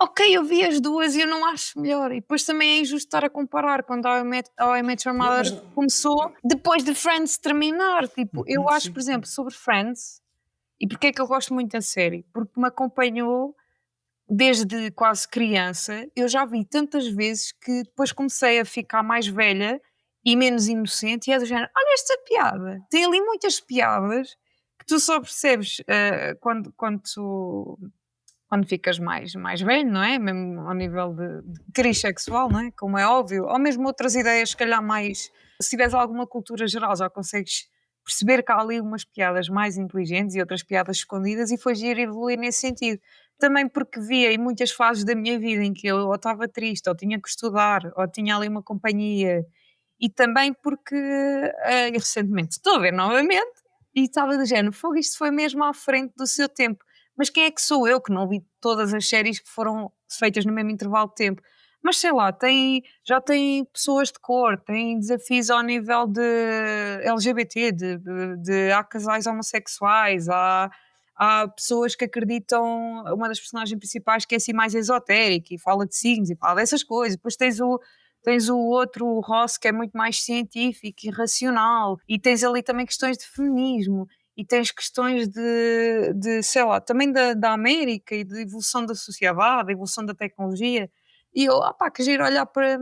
ok, eu vi as duas e eu não acho melhor. E depois também é injusto estar a comparar quando How I Met Your
Mas
Mother começou depois de Friends terminar. Tipo, eu acho, por
sim.
exemplo, sobre Friends, e porque é que eu gosto muito da série? Porque me acompanhou desde quase criança. Eu já vi tantas vezes que depois comecei a ficar mais velha e menos inocente, e é do género: olha esta piada. Tem ali muitas piadas que tu só percebes quando ficas mais velho, não é? Mesmo ao nível de cariz sexual, não é? Como é óbvio. Ou mesmo outras ideias, se calhar mais. Se tiveres alguma cultura geral, já consegues perceber que há ali umas piadas mais inteligentes e outras piadas escondidas, e foi giro evoluir nesse sentido. Também porque via em muitas fases da minha vida em que eu ou estava triste, ou tinha que estudar, ou tinha ali uma companhia, e também porque recentemente estou a ver novamente e estava do género, fogo, isto foi mesmo à frente do seu tempo. Mas quem é que sou eu que não vi todas as séries que foram feitas no mesmo intervalo de tempo? Mas sei lá, já tem pessoas de cor, tem desafios ao nível de LGBT, há casais homossexuais, há pessoas que acreditam, uma das personagens principais que é assim mais esotérica e fala de signos e fala dessas coisas. Depois tens o outro, o Ross, que é muito mais científico e racional, e tens ali também questões de feminismo, e tens questões sei lá, também da América e de evolução da sociedade, da evolução da tecnologia. E eu, opá, que giro olhar para.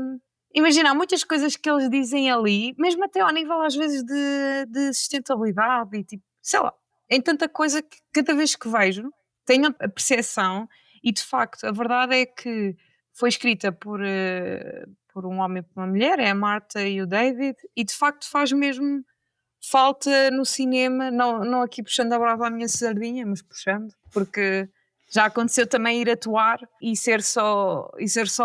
Imagina, há muitas coisas que eles dizem ali, mesmo até ao nível às vezes de sustentabilidade e tipo, sei lá, em tanta coisa que cada vez que vejo tenho a percepção, e de facto a verdade é que foi escrita por um homem e por uma mulher, é a Marta e o David, e de facto faz mesmo falta no cinema, não aqui puxando a brava à minha sardinha, mas puxando, porque já aconteceu também ir atuar e ser só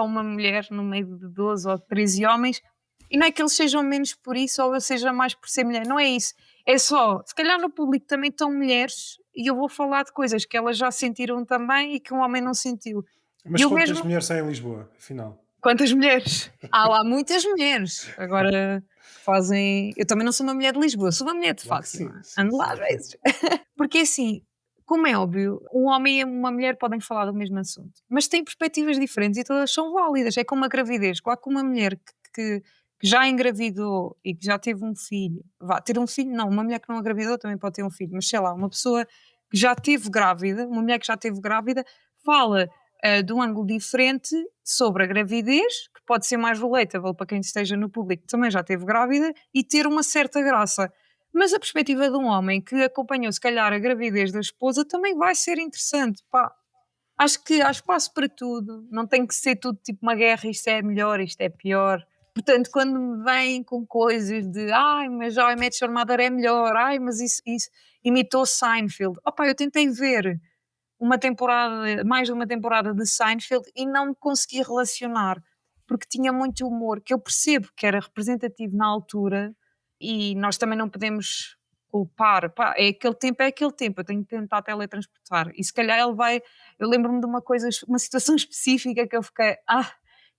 uma mulher no meio de 12 ou 13 homens, e não é que eles sejam menos por isso ou eu seja mais por ser mulher, não é isso. É só, se calhar no público também estão mulheres e eu vou falar de coisas que elas já sentiram também e que um homem não sentiu. E
Mas
eu
quantas
mesmo.
mulheres saem em Lisboa, afinal?
Quantas mulheres? Há lá muitas mulheres. Agora que fazem. Eu também não sou uma mulher de Lisboa, sou uma mulher de
Claro que sim,
Fátima.
sim,
Ando lá
sim.
às vezes. Porque assim, como é óbvio, um homem e uma mulher podem falar do mesmo assunto, mas têm perspectivas diferentes e todas são válidas. É como a gravidez. Claro que uma mulher que já engravidou e que já teve um filho, ter um filho, não, uma mulher que não engravidou também pode ter um filho, mas sei lá, uma pessoa que já teve grávida, uma mulher que já teve grávida, fala de um ângulo diferente sobre a gravidez, que pode ser mais relatable para quem esteja no público que também já teve grávida e ter uma certa graça. Mas a perspectiva de um homem que acompanhou, se calhar, a gravidez da esposa também vai ser interessante. Pá, acho que há espaço para tudo, não tem que ser tudo tipo uma guerra, isto é melhor, isto é pior. Portanto, quando me vêm com coisas de ai, mas How I Met Your Mother é melhor, ai, mas isso imitou Seinfeld. Opa, eu tentei ver uma temporada, mais de uma temporada de Seinfeld e não me consegui relacionar, porque tinha muito humor, que eu percebo que era representativo na altura e nós também não podemos culpar, pá, é aquele tempo, eu tenho que tentar teletransportar e se calhar ele vai, eu lembro-me de uma coisa, uma situação específica que eu fiquei,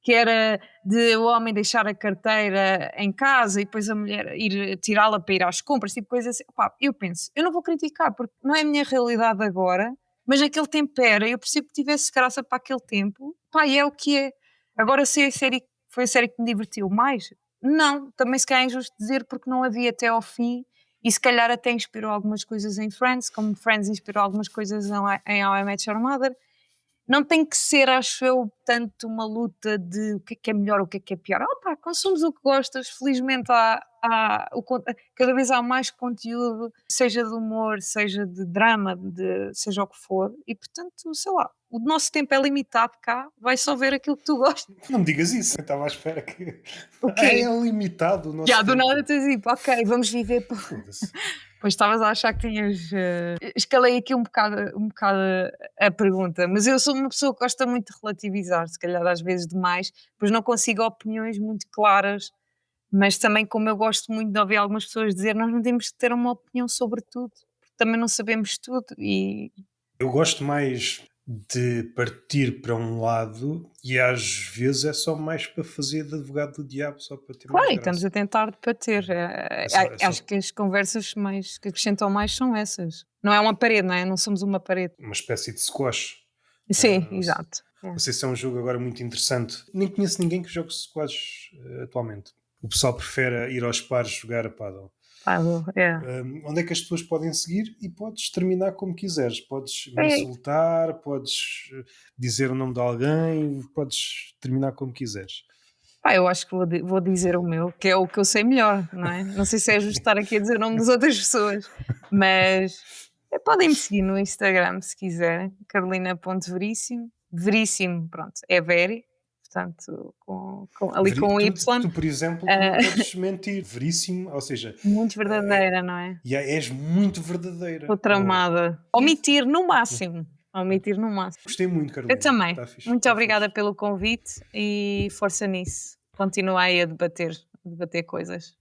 que era de o homem deixar a carteira em casa e depois a mulher ir tirá-la para ir às compras, tipo coisas assim. Opá, eu penso, eu não vou criticar porque não é a minha realidade agora, mas naquele tempo era, eu percebo que tivesse graça para aquele tempo, pá, e é o que é. Agora se a série foi a série que me divertiu mais, não, também se calhar é injusto dizer porque não havia até ao fim e se calhar até inspirou algumas coisas em Friends, como Friends inspirou algumas coisas em How I Met Your Mother. Não tem que ser, acho eu, tanto uma luta de o que é melhor, o que é pior. Pá, consumes o que gostas, felizmente cada vez há mais conteúdo, seja de humor, seja de drama, seja o que for, e portanto, sei lá, o nosso tempo é limitado cá, vai só ver aquilo que tu gostas.
Não me digas isso, eu estava à espera que.
O
É
quê?
limitado o nosso
Já, do nada
tempo.
tu dizes, ok, vamos viver.
Foda-se.
Pois estavas a achar que tinhas. Escalei aqui um bocado a pergunta, mas eu sou uma pessoa que gosta muito de relativizar, se calhar às vezes demais, pois não consigo opiniões muito claras, mas também, como eu gosto muito de ouvir algumas pessoas dizer, nós não temos que ter uma opinião sobre tudo, porque também não sabemos tudo. E
Eu gosto mais de partir para um lado e às vezes é só mais para fazer de advogado do diabo, só para ter mais
claro, e estamos
graça.
a tentar debater.
É só
Acho que as conversas mais que acrescentam mais são essas. Não é uma parede, não é? Não somos uma parede.
uma espécie de squash.
Sim,
Não sei,
exato.
não sei se é um jogo agora muito interessante. Nem conheço ninguém que jogue squash atualmente. O pessoal prefere ir aos pares jogar a paddle.
É.
Onde é que as pessoas podem seguir e podes terminar como quiseres. Podes me
É,
insultar, podes dizer o nome de alguém, podes terminar como quiseres.
pá, eu acho que vou dizer o meu, que é o que eu sei melhor, não é? Não sei se é justo estar aqui a dizer o nome das outras pessoas, mas podem-me seguir no Instagram se quiserem, carolina.veríssimo. Veríssimo, pronto, é Veri, portanto, ali com o Y,
Tu, por exemplo, tu não
ah,
podes mentir. Veríssimo, ou seja,
muito
é,
verdadeira, não é?
és muito
Estou
verdadeira.
tramada. Omitir no máximo. Omitir no máximo.
Gostei muito,
Eu
Carolina.
também.
Está fixe,
Muito
está
obrigada
fixe.
pelo convite e força nisso. Continua aí a debater coisas.